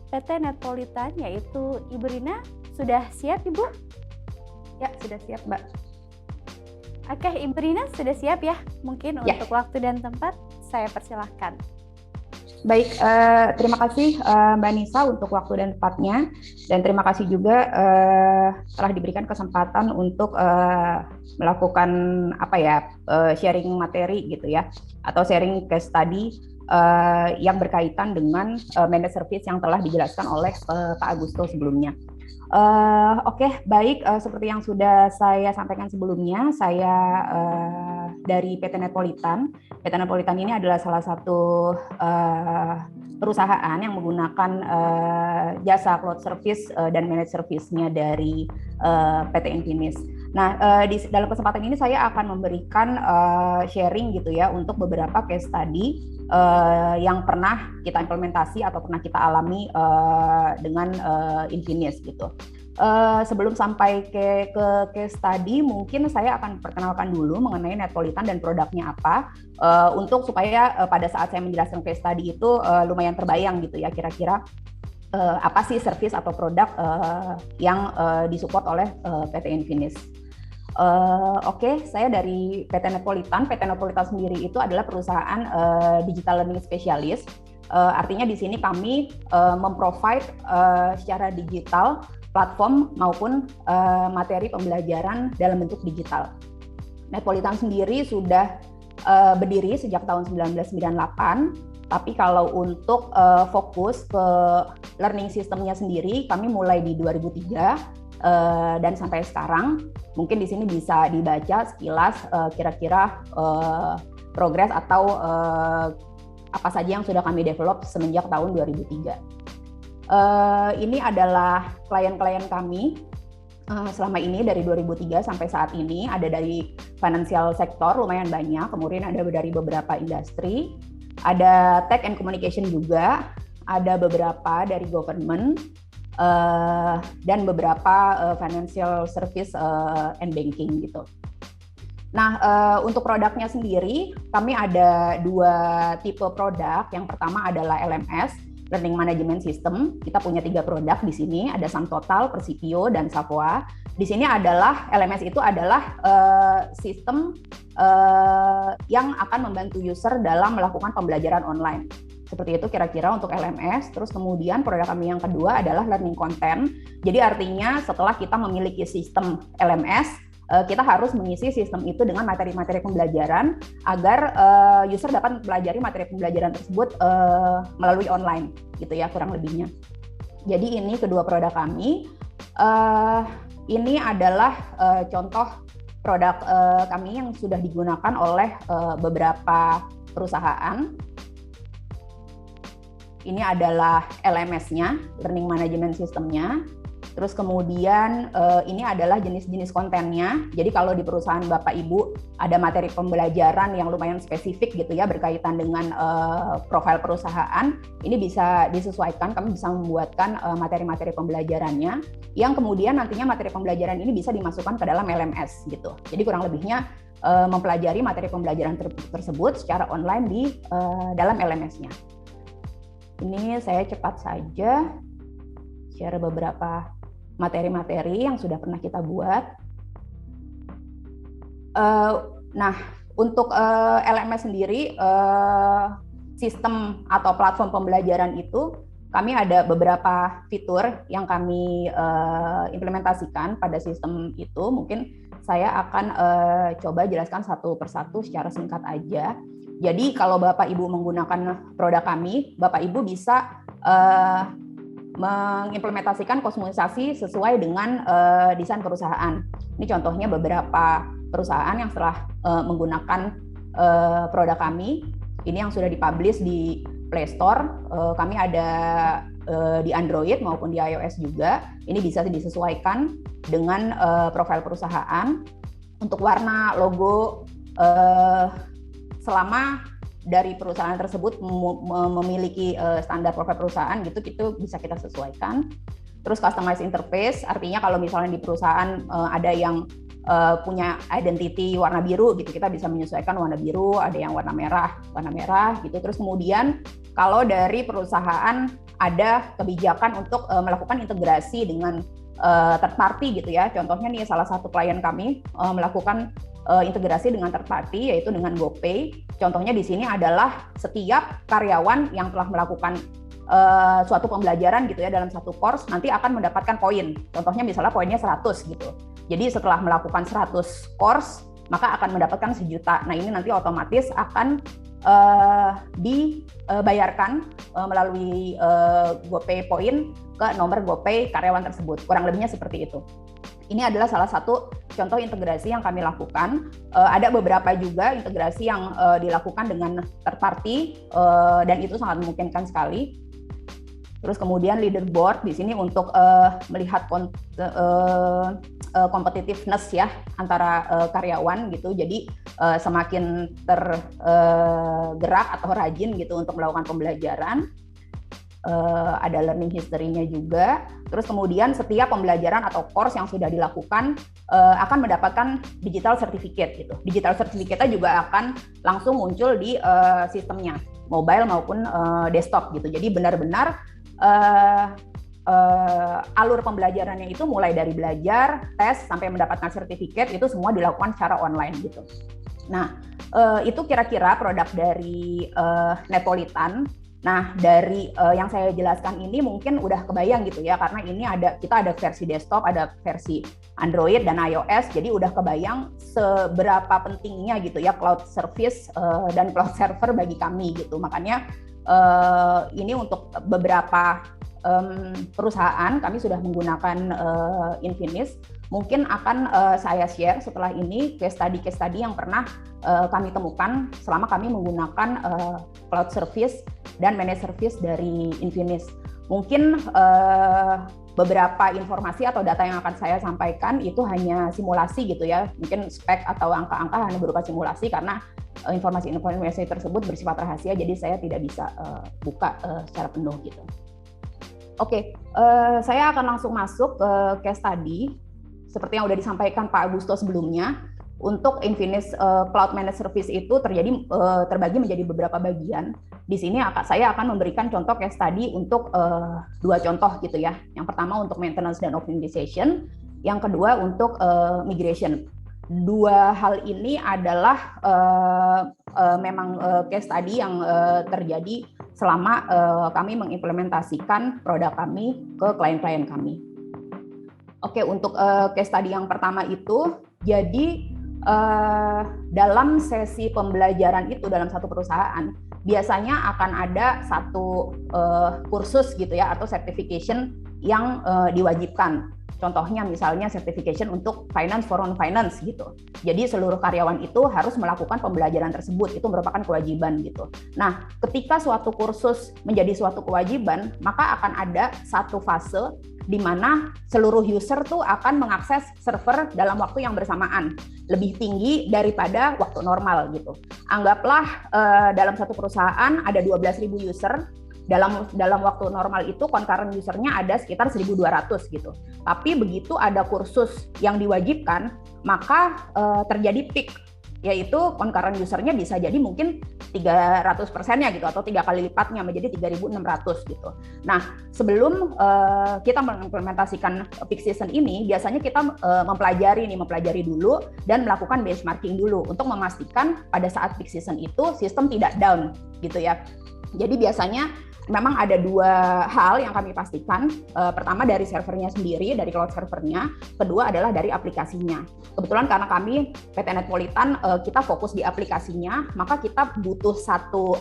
Speaker 1: PT Netpolitan, yaitu Ibu Rina. Sudah siap, Ibu?
Speaker 3: Ya, sudah siap, Mbak.
Speaker 1: Oke, Ibu Rina sudah siap ya? Mungkin
Speaker 3: ya.
Speaker 1: Untuk waktu dan tempat, saya persilahkan.
Speaker 3: Baik, terima kasih Mbak Nisa untuk waktu dan tempatnya, dan terima kasih juga telah diberikan kesempatan untuk melakukan sharing materi gitu ya, atau sharing case study yang berkaitan dengan managed service yang telah dijelaskan oleh Pak Agusto sebelumnya. Oke, baik, seperti yang sudah saya sampaikan sebelumnya, saya dari PT Netpolitan. PT Netpolitan ini adalah salah satu perusahaan yang menggunakan jasa cloud service dan managed service-nya dari PT Infinis. Nah, di dalam kesempatan ini saya akan memberikan sharing gitu ya untuk beberapa case study yang pernah kita implementasi atau pernah kita alami dengan Infinis gitu. Sebelum sampai ke case study, mungkin saya akan perkenalkan dulu mengenai Netpolitan dan produknya apa, untuk supaya pada saat saya menjelaskan case study itu lumayan terbayang gitu ya, kira-kira apa sih service atau produk yang disupport oleh PT Infinis. Oke, saya dari PT Netpolitan. PT Netpolitan sendiri itu adalah perusahaan digital learning specialist. Artinya di sini kami memprovide secara digital platform maupun materi pembelajaran dalam bentuk digital. Netpolitan sendiri sudah berdiri sejak tahun 1998, tapi kalau untuk fokus ke learning systemnya sendiri, kami mulai di 2003 dan sampai sekarang. Mungkin di sini bisa dibaca sekilas kira-kira progres atau apa saja yang sudah kami develop semenjak tahun 2003. Ini adalah klien-klien kami selama ini dari 2003 sampai saat ini. Ada dari financial sector lumayan banyak, kemudian ada dari beberapa industri, ada tech and communication juga, ada beberapa dari government, dan beberapa financial service and banking gitu. Nah, untuk produknya sendiri, kami ada dua tipe produk. Yang pertama adalah LMS, Learning Management System. Kita punya 3 produk di sini, ada SumTotal, Persipio, dan Savoa. Di sini adalah LMS itu adalah sistem yang akan membantu user dalam melakukan pembelajaran online. Seperti itu kira-kira untuk LMS. Terus kemudian produk kami yang kedua adalah learning content. Jadi artinya setelah kita memiliki sistem LMS, kita harus mengisi sistem itu dengan materi-materi pembelajaran agar user dapat mempelajari materi pembelajaran tersebut melalui online, gitu ya kurang lebihnya. Jadi ini kedua produk kami. Ini adalah contoh produk kami yang sudah digunakan oleh beberapa perusahaan. ini adalah LMS-nya, Learning Management System-nya. Terus kemudian ini adalah jenis-jenis kontennya. Jadi kalau di perusahaan Bapak Ibu ada materi pembelajaran yang lumayan spesifik gitu ya berkaitan dengan profil perusahaan, ini bisa disesuaikan. Kami bisa membuatkan materi-materi pembelajarannya yang kemudian nantinya materi pembelajaran ini bisa dimasukkan ke dalam LMS gitu. Jadi kurang lebihnya mempelajari materi pembelajaran tersebut secara online di dalam LMS-nya. Ini saya cepat saja share beberapa materi-materi yang sudah pernah kita buat. Nah, untuk LMS sendiri, sistem atau platform pembelajaran itu, kami ada beberapa fitur yang kami implementasikan pada sistem itu. Mungkin saya akan coba jelaskan satu persatu secara singkat aja. Jadi kalau Bapak Ibu menggunakan produk kami, Bapak Ibu bisa mengimplementasikan komunikasi sesuai dengan desain perusahaan. Ini contohnya beberapa perusahaan yang setelah menggunakan produk kami, ini yang sudah dipublish di Play Store. Kami ada di Android maupun di iOS juga. Ini bisa disesuaikan dengan profil perusahaan untuk warna, logo, selama dari perusahaan tersebut memiliki standar profil perusahaan gitu, itu bisa kita sesuaikan. Terus customize interface, artinya kalau misalnya di perusahaan ada yang punya identity warna biru gitu, kita bisa menyesuaikan warna biru, ada yang warna merah gitu. Terus kemudian kalau dari perusahaan ada kebijakan untuk melakukan integrasi dengan third party gitu ya. Contohnya nih salah satu klien kami melakukan integrasi dengan third party yaitu dengan GoPay. Contohnya di sini adalah setiap karyawan yang telah melakukan suatu pembelajaran gitu ya dalam satu course nanti akan mendapatkan poin. Contohnya misalnya poinnya 100 gitu. Jadi setelah melakukan 100 course maka akan mendapatkan 1 juta. Nah, ini nanti otomatis akan dibayarkan melalui GoPay poin ke nomor GoPay karyawan tersebut. Kurang lebihnya seperti itu. Ini adalah salah satu contoh integrasi yang kami lakukan. Ada beberapa juga integrasi yang dilakukan dengan third party dan itu sangat memungkinkan sekali. Terus kemudian leaderboard di sini untuk melihat competitiveness ya antara karyawan gitu. Jadi semakin tergerak atau rajin gitu untuk melakukan pembelajaran. Ada learning history-nya juga. Terus kemudian setiap pembelajaran atau course yang sudah dilakukan akan mendapatkan digital certificate gitu. Digital certificate-nya juga akan langsung muncul di sistemnya, mobile maupun desktop gitu. Jadi benar-benar alur pembelajarannya itu mulai dari belajar, tes sampai mendapatkan sertifikat itu semua dilakukan secara online gitu. Nah, itu kira-kira produk dari Netpolitan. Nah, dari yang saya jelaskan ini mungkin udah kebayang gitu ya, karena ini kita ada versi desktop, ada versi Android dan iOS, jadi udah kebayang seberapa pentingnya gitu ya cloud service dan cloud server bagi kami gitu. Makanya ini untuk beberapa perusahaan kami sudah menggunakan Infinis. Mungkin akan saya share setelah ini case study yang pernah kami temukan selama kami menggunakan cloud service dan managed service dari Infinis. Mungkin beberapa informasi atau data yang akan saya sampaikan itu hanya simulasi gitu ya. Mungkin spek atau angka-angka hanya berupa simulasi karena informasi-informasi tersebut bersifat rahasia, jadi saya tidak bisa buka secara penuh gitu. Oke, saya akan langsung masuk ke case study seperti yang sudah disampaikan Pak Agusto sebelumnya. Untuk Infinis Cloud Managed Service itu terbagi menjadi beberapa bagian. Di sini saya akan memberikan contoh case study untuk 2 contoh gitu ya. Yang pertama untuk maintenance dan optimization, yang kedua untuk migration. 2 hal ini adalah memang case study yang terjadi selama kami mengimplementasikan produk kami ke klien-klien kami. Oke, untuk case study yang pertama itu, jadi dalam sesi pembelajaran itu dalam satu perusahaan biasanya akan ada satu kursus gitu ya atau certification yang diwajibkan. Contohnya misalnya certification untuk finance for non-finance gitu. Jadi seluruh karyawan itu harus melakukan pembelajaran tersebut, itu merupakan kewajiban gitu. Nah, ketika suatu kursus menjadi suatu kewajiban, maka akan ada satu fase di mana seluruh user tuh akan mengakses server dalam waktu yang bersamaan, lebih tinggi daripada waktu normal gitu. Anggaplah dalam satu perusahaan ada 12.000 user, dalam waktu normal itu concurrent usernya ada sekitar 1.200 gitu. Tapi begitu ada kursus yang diwajibkan, maka terjadi peak, yaitu concurrent usernya bisa jadi mungkin 300%-nya gitu, atau 3 kali lipatnya menjadi 3.600 gitu. Nah, sebelum kita mengimplementasikan peak season ini, biasanya kita mempelajari dulu dan melakukan benchmarking dulu untuk memastikan pada saat peak season itu sistem tidak down gitu ya. Jadi biasanya memang ada 2 hal yang kami pastikan. Pertama dari servernya sendiri, dari cloud servernya. Kedua adalah dari aplikasinya. Kebetulan karena kami PT Netpolitan kita fokus di aplikasinya, maka kita butuh satu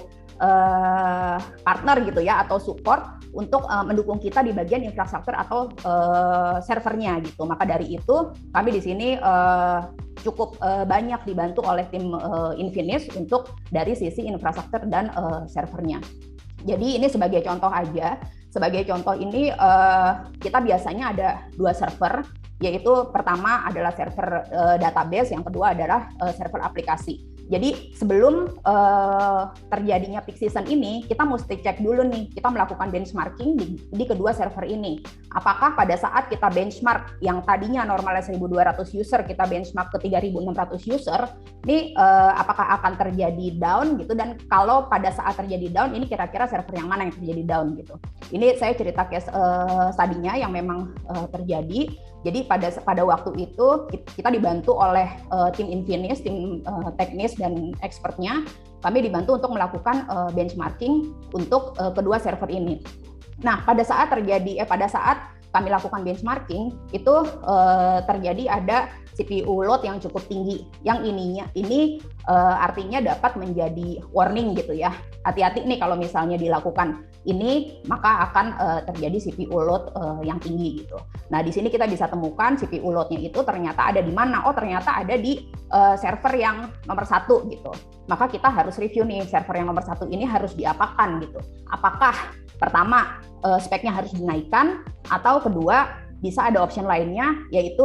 Speaker 3: partner gitu ya, atau support untuk mendukung kita di bagian infrastruktur atau servernya gitu. Maka dari itu kami di sini cukup banyak dibantu oleh tim Infinis untuk dari sisi infrastruktur dan servernya. Jadi ini sebagai contoh aja. Sebagai contoh ini kita biasanya ada 2 server, yaitu pertama adalah server database, yang kedua adalah server aplikasi. Jadi sebelum terjadinya peak season ini, kita mesti cek dulu nih, kita melakukan benchmarking di kedua server ini. Apakah pada saat kita benchmark yang tadinya normalnya 1.200 user, kita benchmark ke 3.600 user, ini apakah akan terjadi down gitu, dan kalau pada saat terjadi down, ini kira-kira server yang mana yang terjadi down gitu. Ini saya cerita case study-nya yang memang terjadi. Jadi pada waktu itu kita dibantu oleh tim Infinis, tim teknis dan expertnya. Kami dibantu untuk melakukan benchmarking untuk kedua server ini. Nah, pada saat kami lakukan benchmarking itu terjadi ada CPU load yang cukup tinggi. Yang ini artinya dapat menjadi warning gitu ya. Hati-hati nih kalau misalnya dilakukan ini, maka akan terjadi CPU load yang tinggi gitu. Nah, di sini kita bisa temukan CPU load-nya itu ternyata ada di mana? Oh, ternyata ada di server yang nomor 1 gitu. Maka kita harus review nih, server yang nomor 1 ini harus diapakan gitu. Apakah pertama speknya harus dinaikkan, atau kedua bisa ada option lainnya, yaitu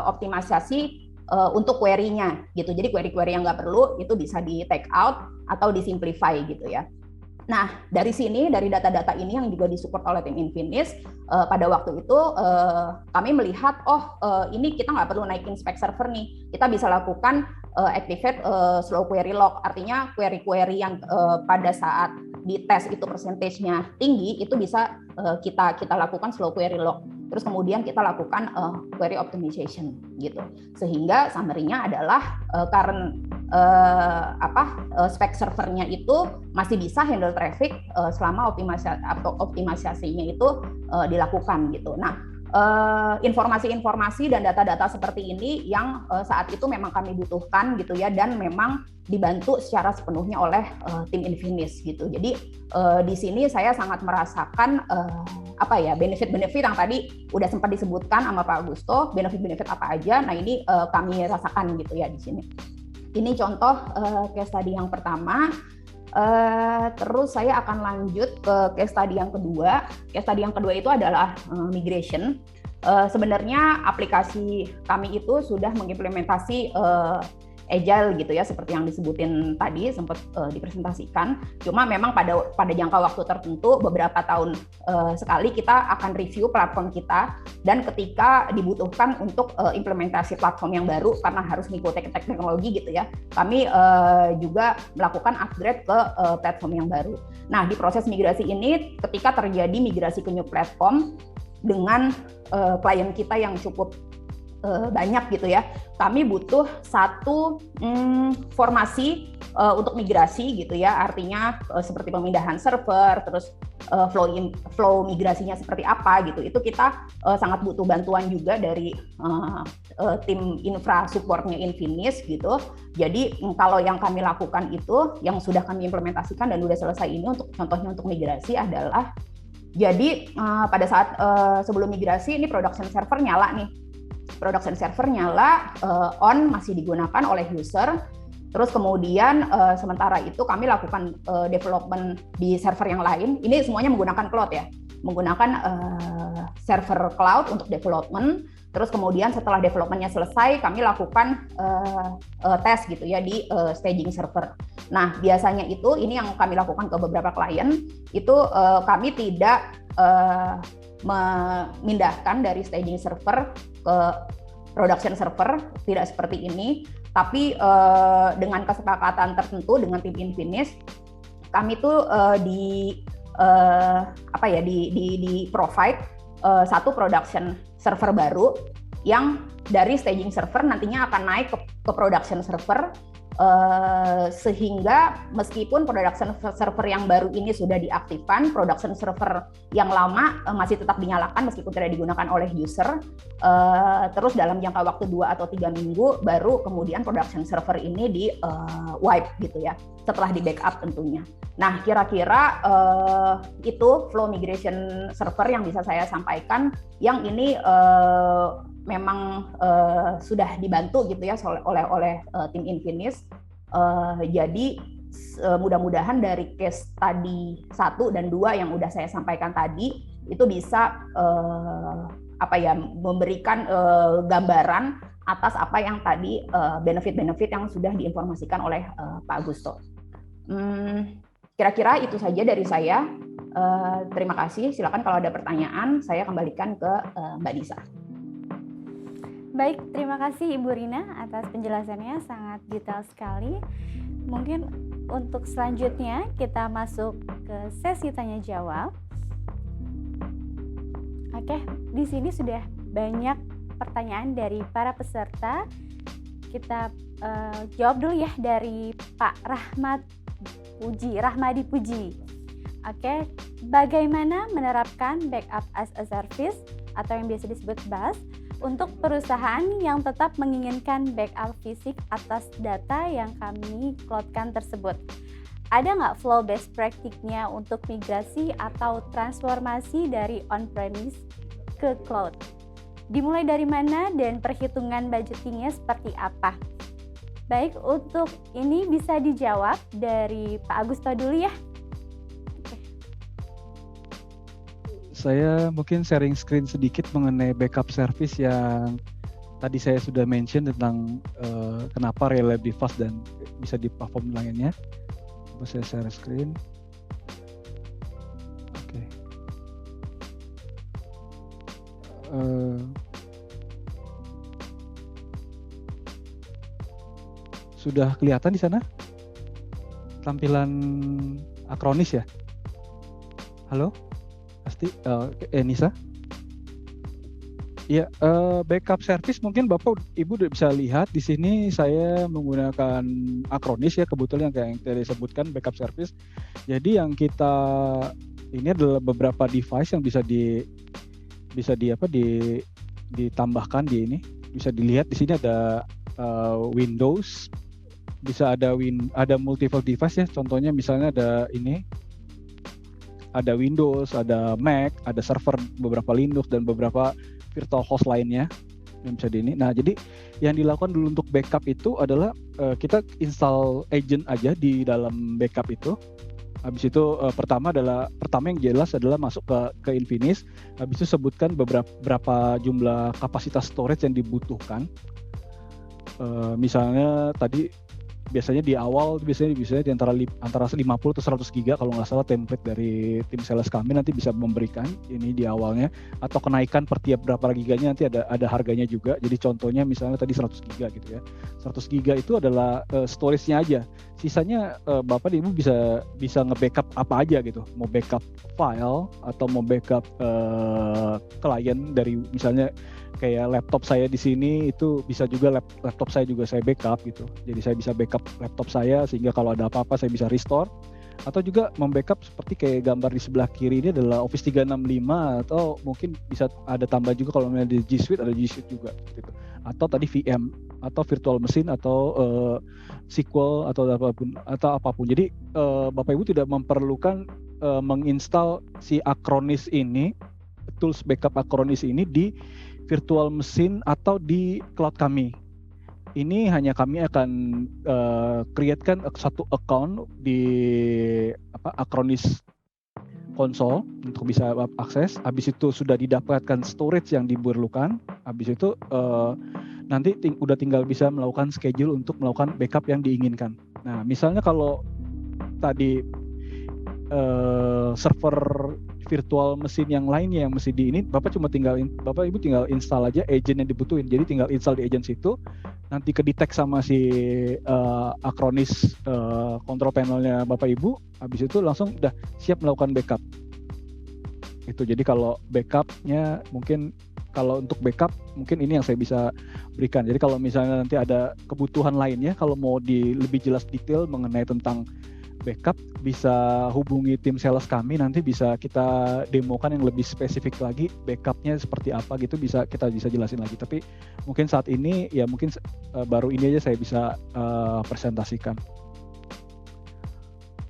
Speaker 3: optimisasi untuk query-nya gitu. Jadi query-query yang nggak perlu itu bisa di take out atau disimplify gitu ya. Nah, dari sini, dari data-data ini yang juga disupport oleh tim Infinis, pada waktu itu kami melihat, ini kita nggak perlu naikin spek server nih. Kita bisa lakukan activate slow query log. Artinya query-query yang pada saat dites itu persentasenya tinggi, itu bisa kita lakukan slow query log. Terus kemudian kita lakukan query optimization gitu. Sehingga summary-nya adalah spek servernya itu masih bisa handle traffic selama optimisasinya itu dilakukan gitu. Nah, informasi-informasi dan data-data seperti ini yang saat itu memang kami butuhkan gitu ya, dan memang dibantu secara sepenuhnya oleh tim Infinis gitu. Jadi di sini saya sangat merasakan benefit-benefit yang tadi udah sempat disebutkan sama Pak Augusto, benefit-benefit apa aja. Nah, ini kami rasakan gitu ya di sini. Ini contoh case study yang pertama. Terus saya akan lanjut ke case study yang kedua. Case study yang kedua itu adalah migration. Sebenarnya aplikasi kami itu sudah mengimplementasi agile gitu ya, seperti yang disebutin tadi sempat dipresentasikan. Cuma memang pada jangka waktu tertentu, beberapa tahun sekali kita akan review platform kita, dan ketika dibutuhkan untuk implementasi platform yang baru karena harus ngikutin teknologi gitu ya, kami juga melakukan upgrade ke platform yang baru. Nah, di proses migrasi ini, ketika terjadi migrasi ke new platform dengan klien kita yang cukup banyak gitu ya, kami butuh satu formasi untuk migrasi gitu ya, artinya seperti pemindahan server, terus flow migrasinya seperti apa gitu. Itu kita sangat butuh bantuan juga dari tim infra supportnya Infinis gitu. Jadi kalau yang kami lakukan itu, yang sudah kami implementasikan dan sudah selesai ini, untuk contohnya untuk migrasi adalah Jadi pada saat sebelum migrasi ini production server nyala nih. Production server nyala, on, masih digunakan oleh user. Terus kemudian sementara itu kami lakukan development di server yang lain. Ini semuanya menggunakan cloud ya, menggunakan server cloud untuk development. Terus kemudian setelah developmentnya selesai, kami lakukan tes gitu ya di staging server. Nah biasanya itu ini yang kami lakukan ke beberapa klien itu kami tidak memindahkan dari staging server ke production server, tidak seperti ini. Tapi dengan kesepakatan tertentu dengan tim Infinis, kami tuh di provide satu production server baru yang dari staging server nantinya akan naik ke production server, sehingga meskipun production server yang baru ini sudah diaktifkan, production server yang lama masih tetap dinyalakan meskipun tidak digunakan oleh user. Terus dalam jangka waktu 2 atau 3 minggu baru kemudian production server ini di wipe gitu ya, setelah di backup tentunya. Nah kira-kira itu flow migration server yang bisa saya sampaikan, yang ini memang sudah dibantu gitu ya oleh tim Infinis. Jadi mudah-mudahan dari case tadi 1 dan 2 yang udah saya sampaikan tadi itu bisa memberikan gambaran atas apa yang tadi benefit-benefit yang sudah diinformasikan oleh Pak Agusto. Kira-kira itu saja dari saya. Terima kasih. Silakan kalau ada pertanyaan saya kembalikan ke Mbak Nisa.
Speaker 1: Baik, terima kasih Ibu Rina atas penjelasannya, sangat detail sekali. Mungkin untuk selanjutnya kita masuk ke sesi tanya jawab. Oke, di sini sudah banyak pertanyaan dari para peserta. Kita jawab dulu ya dari Pak Rahmadi Puji. Oke, bagaimana menerapkan backup as a service atau yang biasa disebut BaaS untuk perusahaan yang tetap menginginkan backup fisik atas data yang kami cloudkan tersebut? Ada nggak flow best practice-nya untuk migrasi atau transformasi dari on-premise ke cloud? Dimulai dari mana dan perhitungan budgetingnya seperti apa? Baik, untuk ini bisa dijawab dari Pak Agusto dulu ya.
Speaker 2: Saya mungkin sharing screen sedikit mengenai backup service yang tadi saya sudah mention tentang kenapa reliably fast dan bisa di-perform lainnya. Coba saya share screen. Oke. Sudah kelihatan di sana tampilan Acronis ya? Halo? Pasti, Nisa? Ya, backup service mungkin Bapak Ibu udah bisa lihat di sini saya menggunakan Acronis ya, kebetulan yang kayak yang tadi disebutkan backup service. Jadi yang kita ini adalah beberapa device yang bisa ditambahkan di ini. Bisa dilihat di sini ada Windows, bisa ada multiple device ya. Contohnya misalnya ada ini. Ada Windows, ada Mac, ada server beberapa Linux dan beberapa virtual host lainnya yang bisa di ini. Nah, jadi yang dilakukan dulu untuk backup itu adalah kita install agent aja di dalam backup itu. Habis itu pertama yang jelas adalah masuk ke Infinis. Habis itu sebutkan berapa jumlah kapasitas storage yang dibutuhkan. Misalnya tadi biasanya di awal biasanya di antara 50 atau 100 giga kalau nggak salah template dari tim sales kami nanti bisa memberikan ini di awalnya, atau kenaikan per tiap berapa giganya nanti ada harganya juga. Jadi contohnya misalnya tadi 100 giga gitu ya. 100 giga itu adalah storage-nya aja. Sisanya Bapak dan Ibu bisa nge-backup apa aja gitu. Mau backup file atau mau backup klien dari misalnya kayak laptop saya di sini itu bisa juga laptop saya juga saya backup gitu. Jadi saya bisa backup laptop saya sehingga kalau ada apa-apa saya bisa restore. Atau juga membackup seperti kayak gambar di sebelah kiri ini adalah Office 365, atau mungkin bisa ada tambah juga kalau misalnya di G Suite ada G Suite juga gitu. Atau tadi VM atau virtual machine atau SQL atau apapun. Jadi Bapak Ibu tidak memerlukan menginstal si Acronis ini, tools backup Acronis ini di virtual machine atau di cloud kami. Ini hanya kami akan create-kan satu account di Acronis console untuk bisa akses. Habis itu sudah didapatkan storage yang diperlukan. Habis itu nanti udah tinggal bisa melakukan schedule untuk melakukan backup yang diinginkan. Nah, misalnya kalau tadi server virtual mesin yang lainnya yang mesti di ini, Bapak Ibu tinggal install aja agent yang dibutuhin. Jadi tinggal install di agent situ, nanti ke-detect sama si Acronis control panelnya Bapak Ibu, habis itu langsung udah siap melakukan backup. Itu jadi kalau backupnya mungkin kalau untuk backup mungkin ini yang saya bisa berikan. Jadi kalau misalnya nanti ada kebutuhan lainnya, kalau mau lebih jelas detail mengenai tentang backup, bisa hubungi tim sales kami, nanti bisa kita demokan yang lebih spesifik lagi backupnya seperti apa gitu, kita bisa jelasin lagi. Tapi mungkin saat ini ya mungkin baru ini aja saya bisa presentasikan.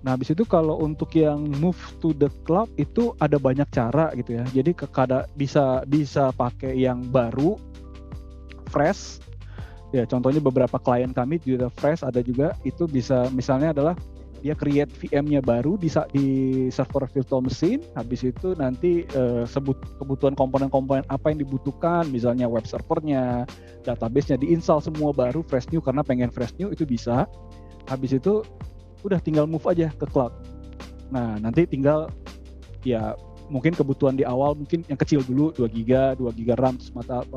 Speaker 2: Nah, habis itu kalau untuk yang move to the cloud itu ada banyak cara gitu ya. Jadi bisa pakai yang baru, fresh. Ya, contohnya beberapa klien kami juga fresh, ada juga itu bisa misalnya adalah dia create VM-nya baru di server virtual machine, habis itu nanti kebutuhan komponen-komponen apa yang dibutuhkan, misalnya web servernya, database-nya diinstal semua baru, fresh new, karena pengen fresh new itu bisa. Habis itu udah tinggal move aja ke cloud. Nah, nanti tinggal ya mungkin kebutuhan di awal mungkin yang kecil dulu, 2 GB RAM,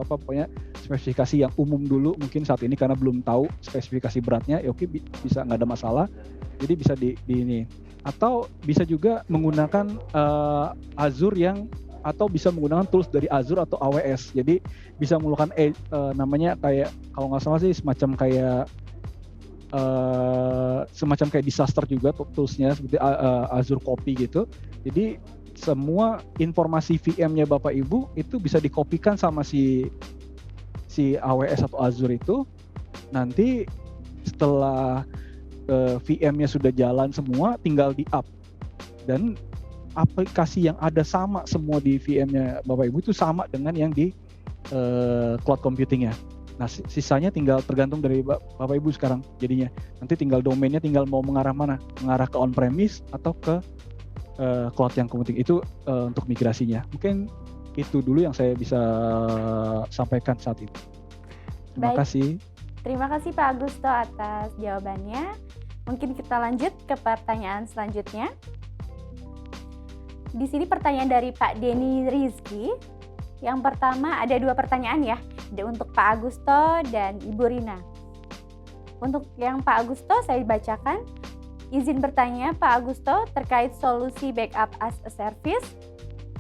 Speaker 2: pokoknya spesifikasi yang umum dulu mungkin saat ini karena belum tahu spesifikasi beratnya, ya oke, bisa, nggak ada masalah. Jadi bisa di ini. Atau bisa juga menggunakan Azure atau bisa menggunakan tools dari Azure atau AWS. Jadi bisa menggunakan namanya kayak, kalau nggak salah sih semacam kayak disaster juga toolsnya, seperti Azure Copy gitu. Jadi semua informasi VM-nya Bapak Ibu itu bisa dikopikan sama si AWS atau Azure itu. Nanti setelah VM-nya sudah jalan semua, tinggal di-up. Dan aplikasi yang ada sama semua di VM-nya Bapak Ibu itu sama dengan yang di cloud computing-nya. Nah, sisanya tinggal tergantung dari Bapak Ibu sekarang jadinya. Nanti tinggal domainnya tinggal mau mengarah mana, mengarah ke on-premise atau ke cloud yang computing. Itu untuk migrasinya. Mungkin itu dulu yang saya bisa sampaikan saat ini. Terima kasih.
Speaker 1: Terima kasih Pak Agusto atas jawabannya. Mungkin kita lanjut ke pertanyaan selanjutnya. Di sini pertanyaan dari Pak Denny Rizky. Yang pertama ada 2 pertanyaan ya, untuk Pak Agusto dan Ibu Rina. Untuk yang Pak Agusto saya bacakan. Izin bertanya Pak Agusto terkait solusi backup as a service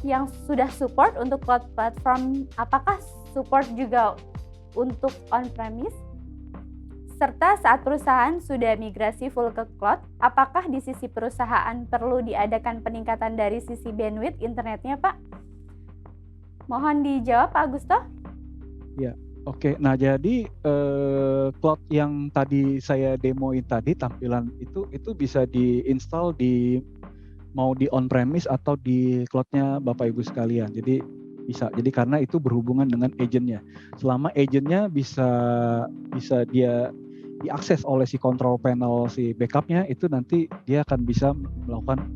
Speaker 1: yang sudah support untuk cloud platform, apakah support juga untuk on-premise? Serta saat perusahaan sudah migrasi full ke cloud, apakah di sisi perusahaan perlu diadakan peningkatan dari sisi bandwidth internetnya, Pak? Mohon dijawab, Pak Agusto.
Speaker 2: Ya, oke. Nah, jadi cloud yang tadi saya demoin tadi, tampilan itu bisa diinstal mau di on-premise atau di cloud-nya Bapak Ibu sekalian. Jadi bisa. Jadi karena itu berhubungan dengan agent-nya. Selama agent-nya bisa dia diakses oleh si control panel si backup-nya, itu nanti dia akan bisa melakukan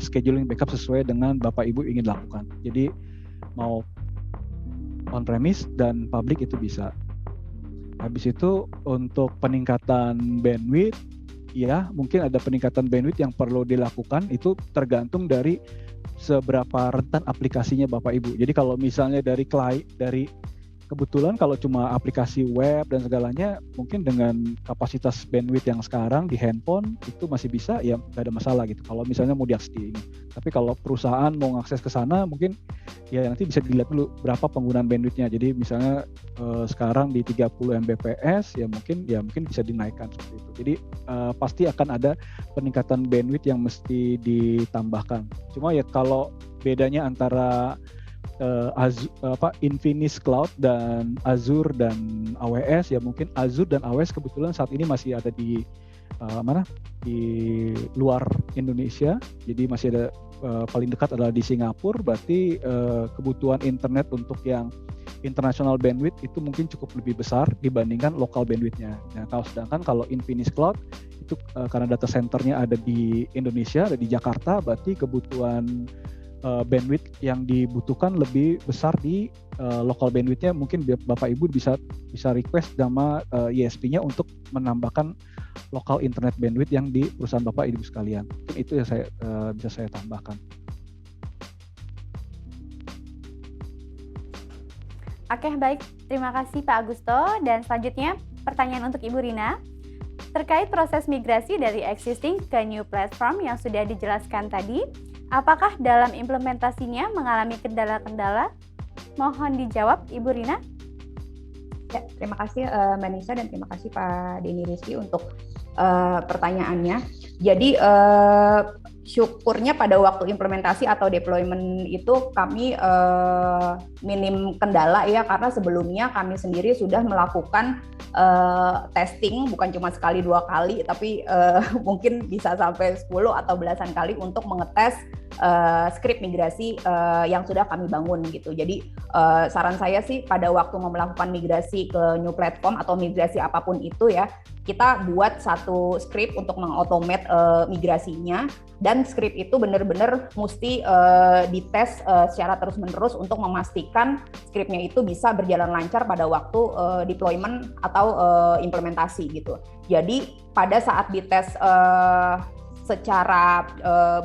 Speaker 2: scheduling backup sesuai dengan Bapak Ibu ingin lakukan. Jadi mau on-premise dan public itu bisa. Habis itu untuk peningkatan bandwidth, ya mungkin ada peningkatan bandwidth yang perlu dilakukan, itu tergantung dari seberapa rentan aplikasinya Bapak Ibu. Jadi kalau misalnya dari kebetulan kalau cuma aplikasi web dan segalanya, mungkin dengan kapasitas bandwidth yang sekarang di handphone itu masih bisa, ya nggak ada masalah gitu. Kalau misalnya mau diakses di ini. Tapi kalau perusahaan mau mengakses ke sana, mungkin ya nanti bisa dilihat dulu berapa penggunaan bandwidthnya. Jadi misalnya sekarang di 30 Mbps, ya mungkin bisa dinaikkan seperti itu. Jadi pasti akan ada peningkatan bandwidth yang mesti ditambahkan. Cuma ya kalau bedanya antara Infinis Cloud dan Azure dan AWS, ya mungkin Azure dan AWS kebetulan saat ini masih ada di di luar Indonesia, jadi masih ada paling dekat adalah di Singapura. Berarti kebutuhan internet untuk yang international bandwidth itu mungkin cukup lebih besar dibandingkan lokal bandwidthnya. Nah, sedangkan kalau Infinis Cloud itu karena data centernya ada di Indonesia, ada di Jakarta, berarti kebutuhan bandwidth yang dibutuhkan lebih besar di local bandwidthnya. Mungkin Bapak Ibu bisa request sama ISP-nya untuk menambahkan local internet bandwidth yang di perusahaan Bapak Ibu sekalian. Mungkin itu yang bisa saya tambahkan.
Speaker 1: Oke, baik. Terima kasih Pak Agusto. Dan selanjutnya pertanyaan untuk Ibu Rina. Terkait proses migrasi dari existing ke new platform yang sudah dijelaskan tadi, apakah dalam implementasinya mengalami kendala-kendala? Mohon dijawab, Ibu Rina.
Speaker 3: Ya, terima kasih Mbak Nisa dan terima kasih Pak Denny Rizky untuk pertanyaannya. Jadi syukurnya pada waktu implementasi atau deployment itu kami minim kendala ya, karena sebelumnya kami sendiri sudah melakukan testing bukan cuma sekali 2 kali, tapi mungkin bisa sampai 10 atau belasan kali untuk mengetes skrip migrasi yang sudah kami bangun gitu. Jadi saran saya sih pada waktu mau melakukan migrasi ke new platform atau migrasi apapun itu ya, kita buat satu skrip untuk mengautomate migrasinya, dan skrip itu benar-benar mesti dites secara terus-menerus untuk memastikan skripnya itu bisa berjalan lancar pada waktu deployment atau implementasi gitu. Jadi pada saat dites secara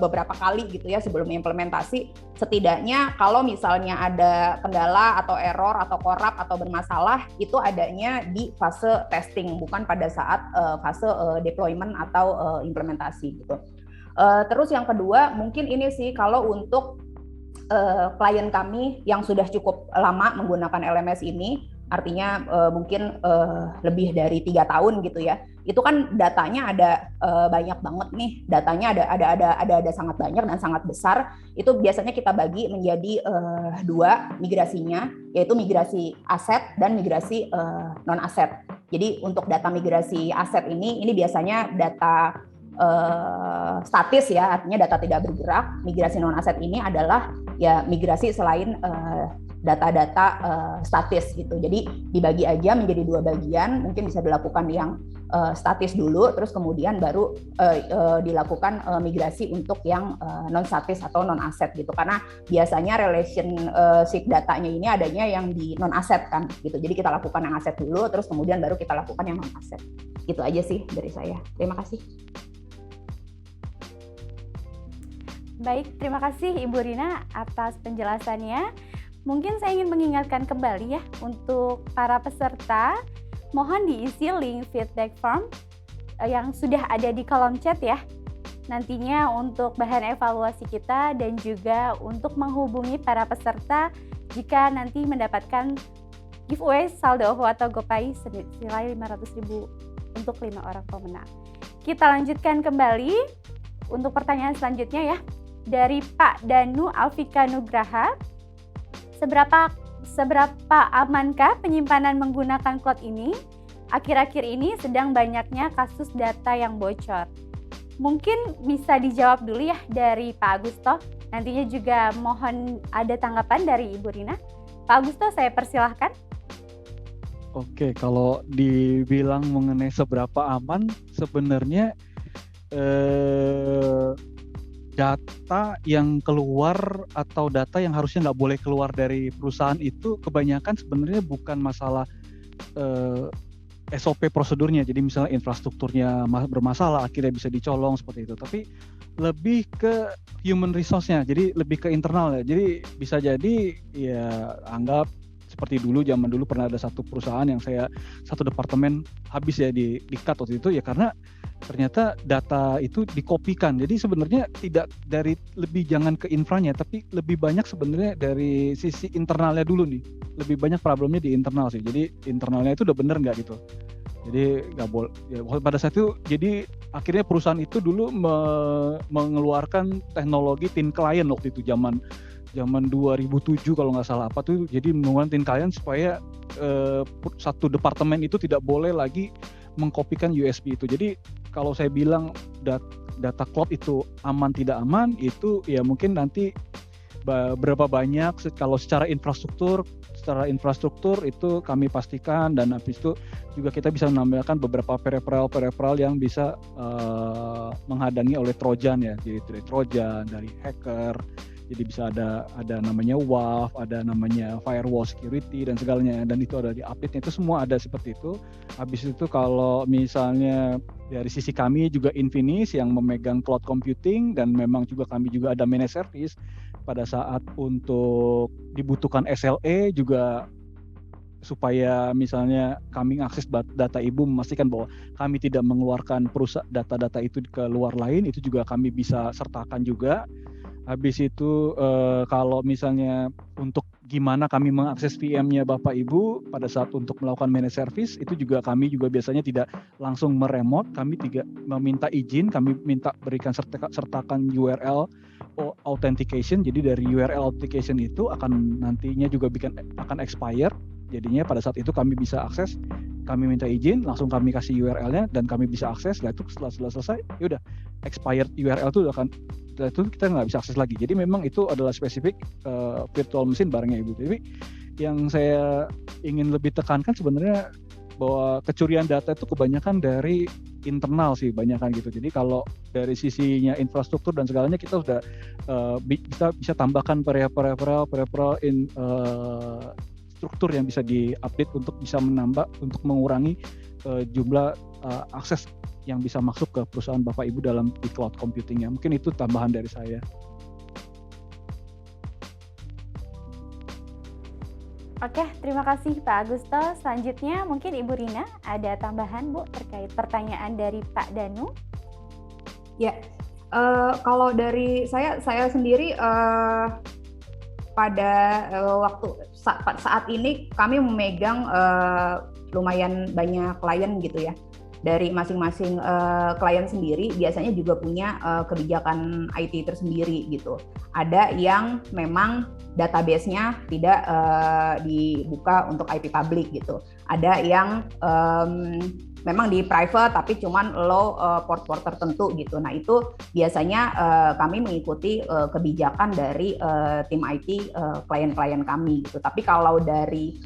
Speaker 3: beberapa kali gitu ya sebelum implementasi, setidaknya kalau misalnya ada kendala atau error atau korup atau bermasalah, itu adanya di fase testing, bukan pada saat fase deployment atau implementasi gitu. Terus yang kedua, mungkin ini sih kalau untuk klien kami yang sudah cukup lama menggunakan LMS ini, artinya mungkin lebih dari 3 tahun gitu ya, itu kan datanya ada banyak banget nih, datanya ada sangat banyak dan sangat besar. Itu biasanya kita bagi menjadi 2 migrasinya, yaitu migrasi aset dan migrasi non aset. Jadi untuk data migrasi aset ini biasanya data statis ya, artinya data tidak bergerak. Migrasi non aset ini adalah ya migrasi selain data-data statis gitu. Jadi dibagi aja menjadi 2 bagian, mungkin bisa dilakukan yang statis dulu, terus kemudian baru dilakukan migrasi untuk yang non statis atau non aset gitu. Karena biasanya relationship datanya ini adanya yang di non aset kan gitu. Jadi kita lakukan yang aset dulu, terus kemudian baru kita lakukan yang non aset. Gitu aja sih dari saya. Terima kasih.
Speaker 1: Baik, terima kasih Ibu Rina atas penjelasannya. Mungkin saya ingin mengingatkan kembali ya untuk para peserta, mohon diisi link feedback form yang sudah ada di kolom chat ya. Nantinya untuk bahan evaluasi kita dan juga untuk menghubungi para peserta jika nanti mendapatkan giveaway saldo OVO atau GoPay senilai 500.000 untuk 5 orang pemenang. Kita lanjutkan kembali untuk pertanyaan selanjutnya ya. Dari Pak Danu Alfika Nugraha, seberapa amankah penyimpanan menggunakan cloud ini? Akhir-akhir ini sedang banyaknya kasus data yang bocor. Mungkin bisa dijawab dulu ya dari Pak Agusto. Nantinya juga mohon ada tanggapan dari Ibu Rina. Pak Agusto, saya persilahkan.
Speaker 2: Oke, kalau dibilang mengenai seberapa aman, sebenarnya data yang keluar atau data yang harusnya nggak boleh keluar dari perusahaan itu kebanyakan sebenarnya bukan masalah SOP prosedurnya, jadi misalnya infrastrukturnya bermasalah akhirnya bisa dicolong seperti itu, tapi lebih ke human resource-nya, jadi lebih ke internal ya. Jadi bisa jadi ya anggap seperti zaman dulu pernah ada satu perusahaan yang satu departemen habis ya di cut waktu itu ya, karena ternyata data itu dikopikan. Jadi sebenarnya tidak dari jangan ke infranya, tapi lebih banyak sebenarnya dari sisi internalnya dulu nih. Lebih banyak problemnya di internal sih. Jadi internalnya itu udah bener nggak gitu. Jadi nggak boleh. Ya, pada saat itu jadi akhirnya perusahaan itu dulu mengeluarkan teknologi thin client waktu itu zaman 2007 kalau nggak salah apa tuh. Jadi mengeluarkan thin client supaya satu departemen itu tidak boleh lagi mengkopikan USB itu. Jadi kalau saya bilang data cloud itu aman tidak aman, itu ya mungkin nanti berapa banyak kalau secara infrastruktur itu kami pastikan, dan habis itu juga kita bisa menambahkan beberapa peripheral yang bisa menghadangi oleh Trojan ya, jadi dari Trojan, dari hacker, jadi bisa ada namanya WAF, ada namanya firewall security dan segalanya, dan itu ada di update-nya, itu semua ada seperti itu. Habis itu kalau misalnya dari sisi kami juga Infinis yang memegang cloud computing, dan memang juga kami juga ada managed service pada saat untuk dibutuhkan SLA juga, supaya misalnya kami akses data ibu, memastikan bahwa kami tidak mengeluarkan data-data itu ke luar lain, itu juga kami bisa sertakan juga. Habis itu kalau misalnya untuk gimana kami mengakses VM-nya Bapak Ibu pada saat untuk melakukan managed service, itu juga kami juga biasanya tidak langsung meremote, kami tidak meminta izin, kami minta berikan sertakan URL authentication. Jadi dari URL authentication itu akan nantinya juga akan expire. Jadinya pada saat itu kami bisa akses, kami minta izin, langsung kami kasih URL-nya dan kami bisa akses. Setelah selesai, ya udah expired URL itu itu kita nggak bisa akses lagi. Jadi memang itu adalah spesifik virtual machine barangnya Ibu. Jadi yang saya ingin lebih tekankan sebenarnya bahwa kecurian data itu kebanyakan dari internal sih, banyakan gitu. Jadi kalau dari sisinya infrastruktur dan segalanya kita sudah bisa tambahkan peripheral struktur yang bisa diupdate untuk bisa menambah, untuk mengurangi jumlah akses yang bisa masuk ke perusahaan Bapak Ibu dalam di cloud computing-nya. Mungkin itu tambahan dari saya.
Speaker 1: Oke, terima kasih Pak Agusto. Selanjutnya mungkin Ibu Rina ada tambahan Bu terkait pertanyaan dari Pak Danu.
Speaker 3: Ya, kalau dari saya sendiri pada saat ini kami memegang lumayan banyak klien gitu ya. Dari masing-masing klien sendiri biasanya juga punya kebijakan IT tersendiri gitu. Ada yang memang database-nya tidak dibuka untuk IP public gitu. Ada yang memang di private tapi cuman low port-port tertentu gitu. Nah itu biasanya kami mengikuti kebijakan dari tim IT klien-klien kami gitu. Tapi kalau dari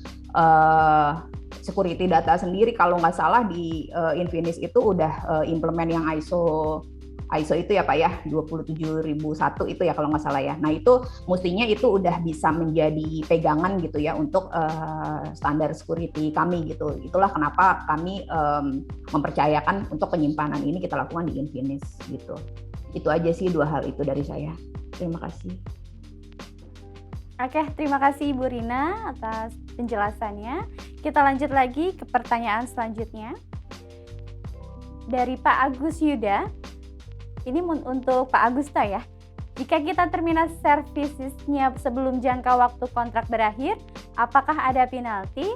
Speaker 3: security data sendiri, kalau nggak salah di Infinis itu udah implement yang ISO itu ya Pak ya, 27001 itu ya kalau nggak salah ya. Nah itu mestinya itu udah bisa menjadi pegangan gitu ya untuk standar security kami gitu. Itulah kenapa kami mempercayakan untuk penyimpanan ini kita lakukan di Infinis gitu. Itu aja sih dua hal itu dari saya. Terima kasih.
Speaker 1: Oke, terima kasih Ibu Rina atas penjelasannya. Kita lanjut lagi ke pertanyaan selanjutnya. Dari Pak Agus Yuda, ini untuk Pak Agusto ya. Jika kita terminasi servicesnya sebelum jangka waktu kontrak berakhir, apakah ada penalti?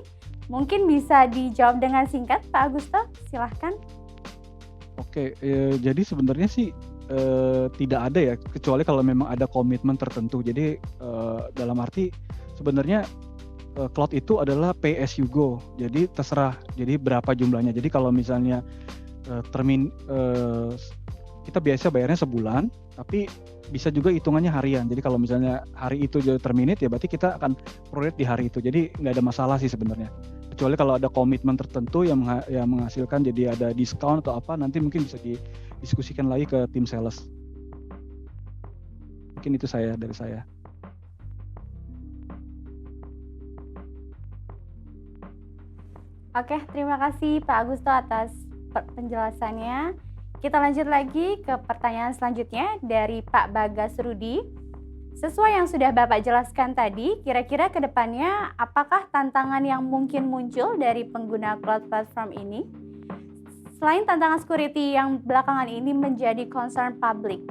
Speaker 1: Mungkin bisa dijawab dengan singkat Pak Agusto, silahkan.
Speaker 2: Oke, jadi sebenarnya sih tidak ada ya, kecuali kalau memang ada komitmen tertentu. Jadi dalam arti sebenarnya cloud itu adalah pay as you go, jadi terserah, jadi berapa jumlahnya. Jadi kalau misalnya kita biasa bayarnya sebulan, tapi bisa juga hitungannya harian. Jadi kalau misalnya hari itu jadi terminate ya berarti kita akan prorate di hari itu. Jadi nggak ada masalah sih sebenarnya. Kecuali kalau ada komitmen tertentu yang menghasilkan jadi ada diskon atau apa, nanti mungkin bisa didiskusikan lagi ke tim sales. Mungkin itu dari saya.
Speaker 1: Oke, terima kasih Pak Agusto atas penjelasannya. Kita lanjut lagi ke pertanyaan selanjutnya dari Pak Bagas Rudi. Sesuai yang sudah Bapak jelaskan tadi, kira-kira ke depannya apakah tantangan yang mungkin muncul dari pengguna cloud platform ini? Selain tantangan security yang belakangan ini menjadi concern publik.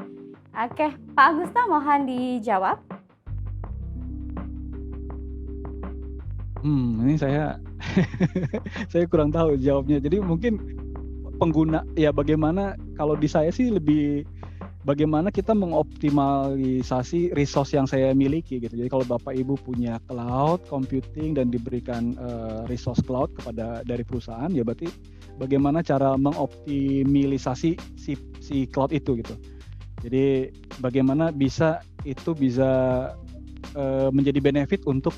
Speaker 1: Oke, Pak Agusto mohon dijawab.
Speaker 2: Ini saya kurang tahu jawabnya. Jadi mungkin pengguna ya bagaimana, kalau di saya sih lebih bagaimana kita mengoptimalisasi resource yang saya miliki gitu. Jadi kalau Bapak Ibu punya cloud computing dan diberikan resource cloud dari perusahaan, ya berarti bagaimana cara mengoptimalisasi si cloud itu gitu. Jadi bagaimana bisa menjadi benefit untuk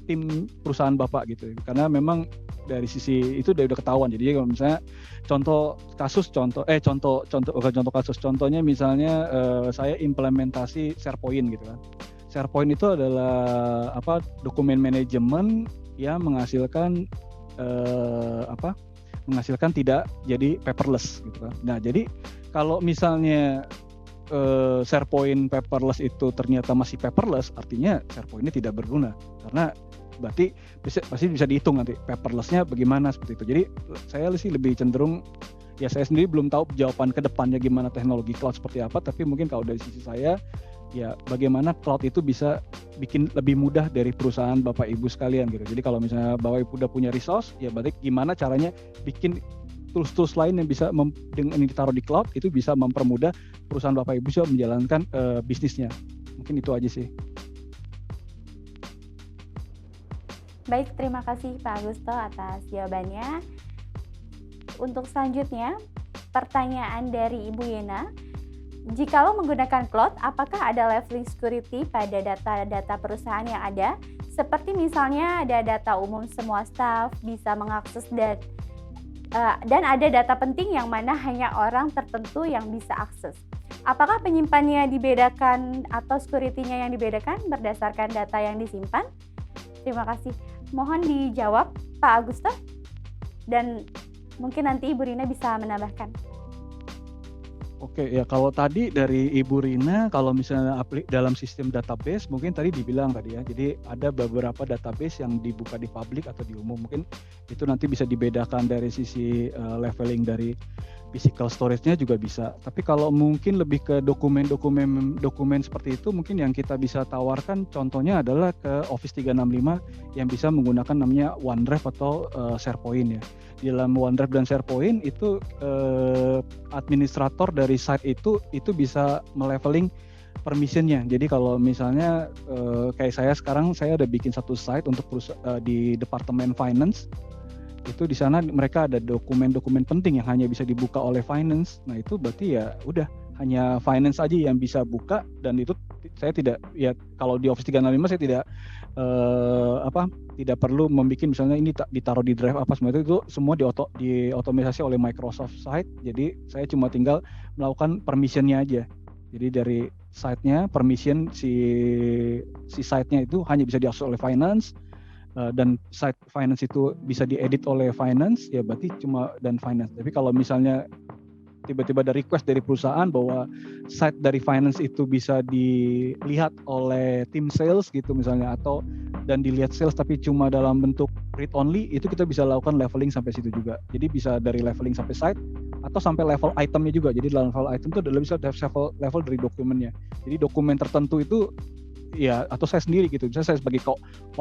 Speaker 2: tim perusahaan Bapak gitu. Karena memang dari sisi itu udah ketahuan. Jadi kalau misalnya contohnya misalnya saya implementasi SharePoint gitu kan. SharePoint itu adalah dokumen manajemen yang menghasilkan tidak jadi paperless gitu kan. Nah, jadi kalau misalnya SharePoint paperless itu ternyata masih paperless, artinya SharePoint ini tidak berguna, karena berarti pasti bisa dihitung nanti paperlessnya bagaimana seperti itu. Jadi saya sih lebih cenderung, ya saya sendiri belum tahu jawaban ke depannya gimana teknologi cloud seperti apa, tapi mungkin kalau dari sisi saya, ya bagaimana cloud itu bisa bikin lebih mudah dari perusahaan Bapak Ibu sekalian gitu. Jadi kalau misalnya Bapak Ibu udah punya resource, ya berarti gimana caranya bikin tools-tools lain yang bisa dengan ini ditaruh di cloud itu bisa mempermudah perusahaan Bapak Ibu bisa menjalankan bisnisnya. Mungkin itu aja sih.
Speaker 1: Baik, terima kasih Pak Agusto atas jawabannya. Untuk selanjutnya, pertanyaan dari Ibu Yena. Jikalau menggunakan cloud, apakah ada leveling security pada data-data perusahaan yang ada? Seperti misalnya ada data umum semua staf bisa mengakses dan ada data penting yang mana hanya orang tertentu yang bisa akses. Apakah penyimpannya dibedakan atau security-nya yang dibedakan berdasarkan data yang disimpan? Terima kasih. Mohon dijawab Pak Agusto, dan mungkin nanti Ibu Rina bisa menambahkan.
Speaker 2: Oke, ya kalau tadi dari Ibu Rina, kalau misalnya dalam sistem database, mungkin tadi dibilang tadi ya, jadi ada beberapa database yang dibuka di publik atau di umum, mungkin itu nanti bisa dibedakan dari sisi leveling dari physical storage-nya juga bisa. Tapi kalau mungkin lebih ke dokumen seperti itu, mungkin yang kita bisa tawarkan contohnya adalah ke Office 365 yang bisa menggunakan namanya OneDrive atau SharePoint ya. Di dalam OneDrive dan SharePoint itu administrator dari site itu bisa meleveling permission-nya. Jadi kalau misalnya kayak saya sekarang, saya ada bikin satu site untuk di Departemen Finance. Itu di sana mereka ada dokumen-dokumen penting yang hanya bisa dibuka oleh finance. Nah itu berarti ya udah hanya finance aja yang bisa buka, dan itu saya tidak, ya kalau di Office 365 saya tidak perlu membuat misalnya ini ditaruh di drive apa, semua itu semua diotomatisasi oleh Microsoft Site. Jadi saya cuma tinggal melakukan permission-nya aja. Jadi dari site-nya permission si site-nya itu hanya bisa diakses oleh finance. Dan site finance itu bisa diedit oleh finance, ya berarti cuma dan finance. Tapi kalau misalnya tiba-tiba ada request dari perusahaan bahwa site dari finance itu bisa dilihat oleh tim sales gitu misalnya, atau dan dilihat sales tapi cuma dalam bentuk read only, itu kita bisa lakukan leveling sampai situ juga. Jadi bisa dari leveling sampai site atau sampai level itemnya juga. Jadi dalam level item itu adalah bisa level dari dokumennya. Jadi dokumen tertentu itu ya, atau saya sendiri gitu, misalnya saya sebagai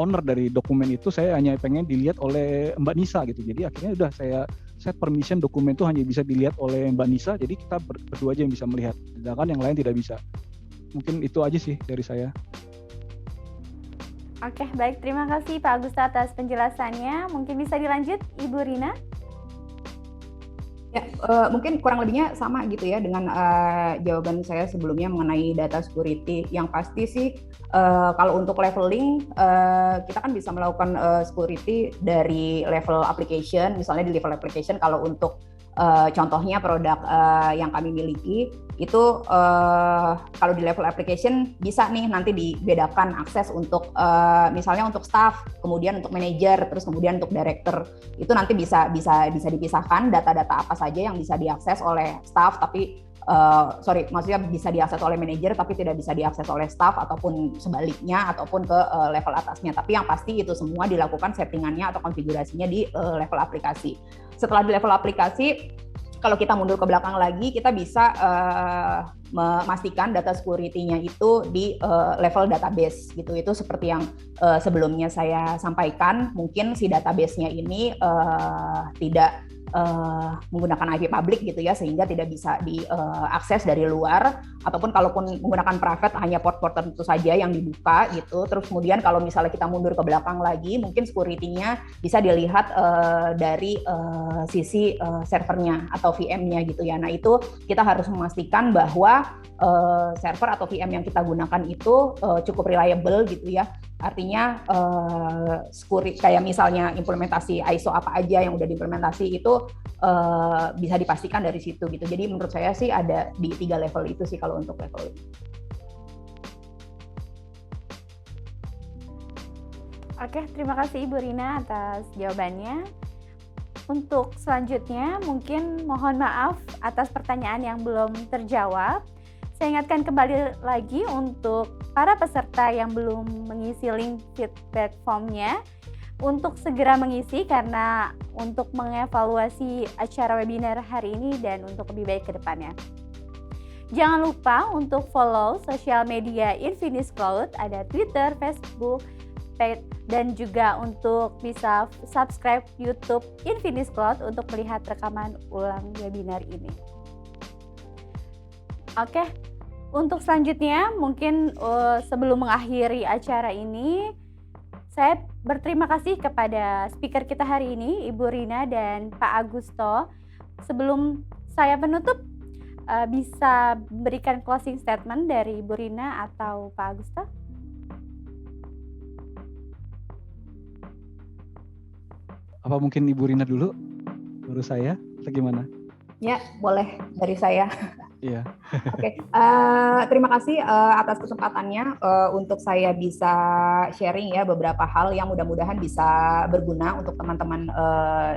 Speaker 2: owner dari dokumen itu, saya hanya pengen dilihat oleh Mbak Nisa gitu. Jadi akhirnya udah saya set permission dokumen itu hanya bisa dilihat oleh Mbak Nisa, jadi kita berdua aja yang bisa melihat, sedangkan yang lain tidak bisa. Mungkin itu aja sih dari saya.
Speaker 1: Oke, baik, terima kasih Pak Agusto atas penjelasannya. Mungkin bisa dilanjut Ibu Rina?
Speaker 3: Ya, mungkin kurang lebihnya sama gitu ya dengan jawaban saya sebelumnya mengenai data security. Yang pasti sih kalau untuk leveling kita kan bisa melakukan security dari level application, misalnya di level application kalau untuk contohnya produk yang kami miliki itu kalau di level application bisa nih nanti dibedakan akses untuk misalnya untuk staff, kemudian untuk manager, terus kemudian untuk director. Itu nanti bisa dipisahkan data-data apa saja yang bisa diakses oleh staff, tapi maksudnya bisa diakses oleh manajer tapi tidak bisa diakses oleh staff, ataupun sebaliknya, ataupun ke level atasnya. Tapi yang pasti itu semua dilakukan settingannya atau konfigurasinya di level aplikasi. Setelah di level aplikasi, kalau kita mundur ke belakang lagi, kita bisa memastikan data security-nya itu di level database gitu. Itu seperti yang sebelumnya saya sampaikan, mungkin si database-nya ini tidak menggunakan IP public gitu ya, sehingga tidak bisa diakses dari luar, ataupun kalaupun menggunakan private hanya port-port tertentu saja yang dibuka gitu. Terus kemudian kalau misalnya kita mundur ke belakang lagi, mungkin security-nya bisa dilihat dari sisi servernya atau VM-nya gitu ya. Nah itu kita harus memastikan bahwa server atau VM yang kita gunakan itu cukup reliable gitu ya. Artinya kayak misalnya implementasi ISO apa aja yang udah diimplementasi itu bisa dipastikan dari situ gitu. Jadi menurut saya sih ada di 3 level itu sih kalau untuk level ini.
Speaker 1: Oke, terima kasih Ibu Rina atas jawabannya. Untuk selanjutnya mungkin mohon maaf atas pertanyaan yang belum terjawab. Saya ingatkan kembali lagi untuk para peserta yang belum mengisi link feedback form-nya untuk segera mengisi, karena untuk mengevaluasi acara webinar hari ini dan untuk lebih baik ke depannya. Jangan lupa untuk follow sosial media Infinis Cloud, ada Twitter, Facebook, dan juga untuk bisa subscribe YouTube Infinis Cloud untuk melihat rekaman ulang webinar ini. Oke, untuk selanjutnya mungkin sebelum mengakhiri acara ini, saya berterima kasih kepada speaker kita hari ini, Ibu Rina dan Pak Agusto. Sebelum saya penutup, bisa berikan closing statement dari Ibu Rina atau Pak Agusto?
Speaker 2: Apa mungkin Ibu Rina dulu, baru saya, atau gimana?
Speaker 3: Ya, boleh dari saya.
Speaker 2: Iya.
Speaker 3: Oke, terima kasih atas kesempatannya untuk saya bisa sharing ya beberapa hal yang mudah-mudahan bisa berguna untuk teman-teman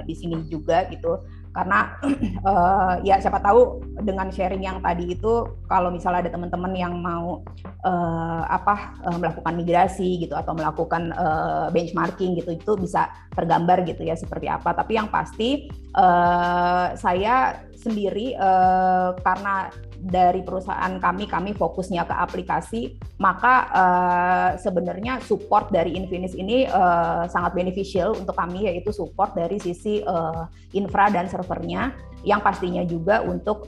Speaker 3: di sini juga gitu. Karena ya siapa tahu dengan sharing yang tadi itu, kalau misalnya ada teman-teman yang mau melakukan migrasi gitu atau melakukan benchmarking gitu, itu bisa tergambar gitu ya seperti apa. Tapi yang pasti saya sendiri karena dari perusahaan kami fokusnya ke aplikasi, maka sebenarnya support dari Infinis ini sangat beneficial untuk kami, yaitu support dari sisi infra dan servernya, yang pastinya juga untuk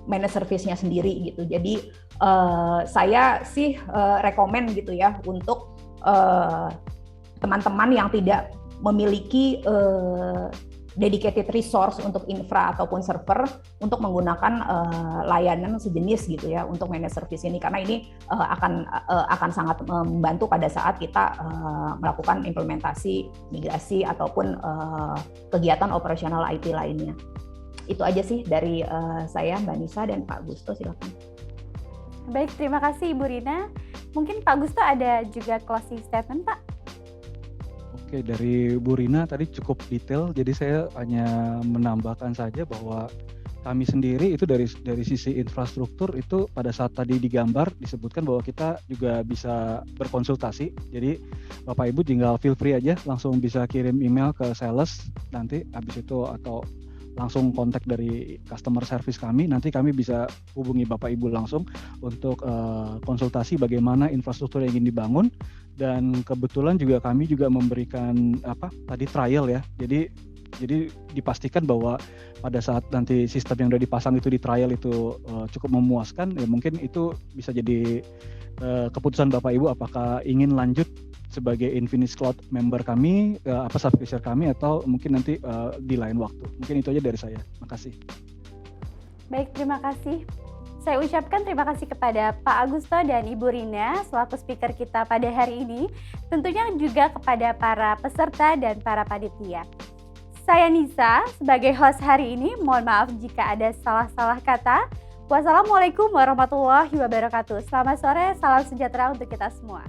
Speaker 3: managed service-nya sendiri gitu. Jadi saya sih rekomen gitu ya untuk teman-teman yang tidak memiliki dedicated resource untuk infra ataupun server untuk menggunakan layanan sejenis gitu ya untuk managed service ini, karena ini akan sangat membantu pada saat kita melakukan implementasi migrasi ataupun kegiatan operasional IT lainnya. Itu aja sih dari saya, Mbak Nisa dan Pak Gusto, silakan.
Speaker 1: Baik, terima kasih Ibu Rina. Mungkin Pak Gusto ada juga closing statement, Pak?
Speaker 2: Oke, dari Bu Rina tadi cukup detail, jadi saya hanya menambahkan saja bahwa kami sendiri itu dari sisi infrastruktur itu pada saat tadi digambar disebutkan bahwa kita juga bisa berkonsultasi. Jadi Bapak Ibu tinggal feel free aja, langsung bisa kirim email ke sales nanti habis itu, atau langsung kontak dari customer service kami, nanti kami bisa hubungi Bapak Ibu langsung untuk konsultasi bagaimana infrastruktur yang ingin dibangun. Dan kebetulan juga kami juga memberikan tadi trial ya, jadi dipastikan bahwa pada saat nanti sistem yang sudah dipasang itu di trial itu cukup memuaskan, ya mungkin itu bisa jadi keputusan Bapak Ibu apakah ingin lanjut sebagai Infinis Cloud member kami, subscriber kami, atau mungkin nanti di lain waktu. Mungkin itu aja dari saya. Makasih.
Speaker 1: Baik, terima kasih. Saya ucapkan terima kasih kepada Pak Agusto dan Ibu Rina selaku speaker kita pada hari ini. Tentunya juga kepada para peserta dan para panitia. Saya Nisa sebagai host hari ini. Mohon maaf jika ada salah-salah kata. Wassalamualaikum warahmatullahi wabarakatuh. Selamat sore, salam sejahtera untuk kita semua.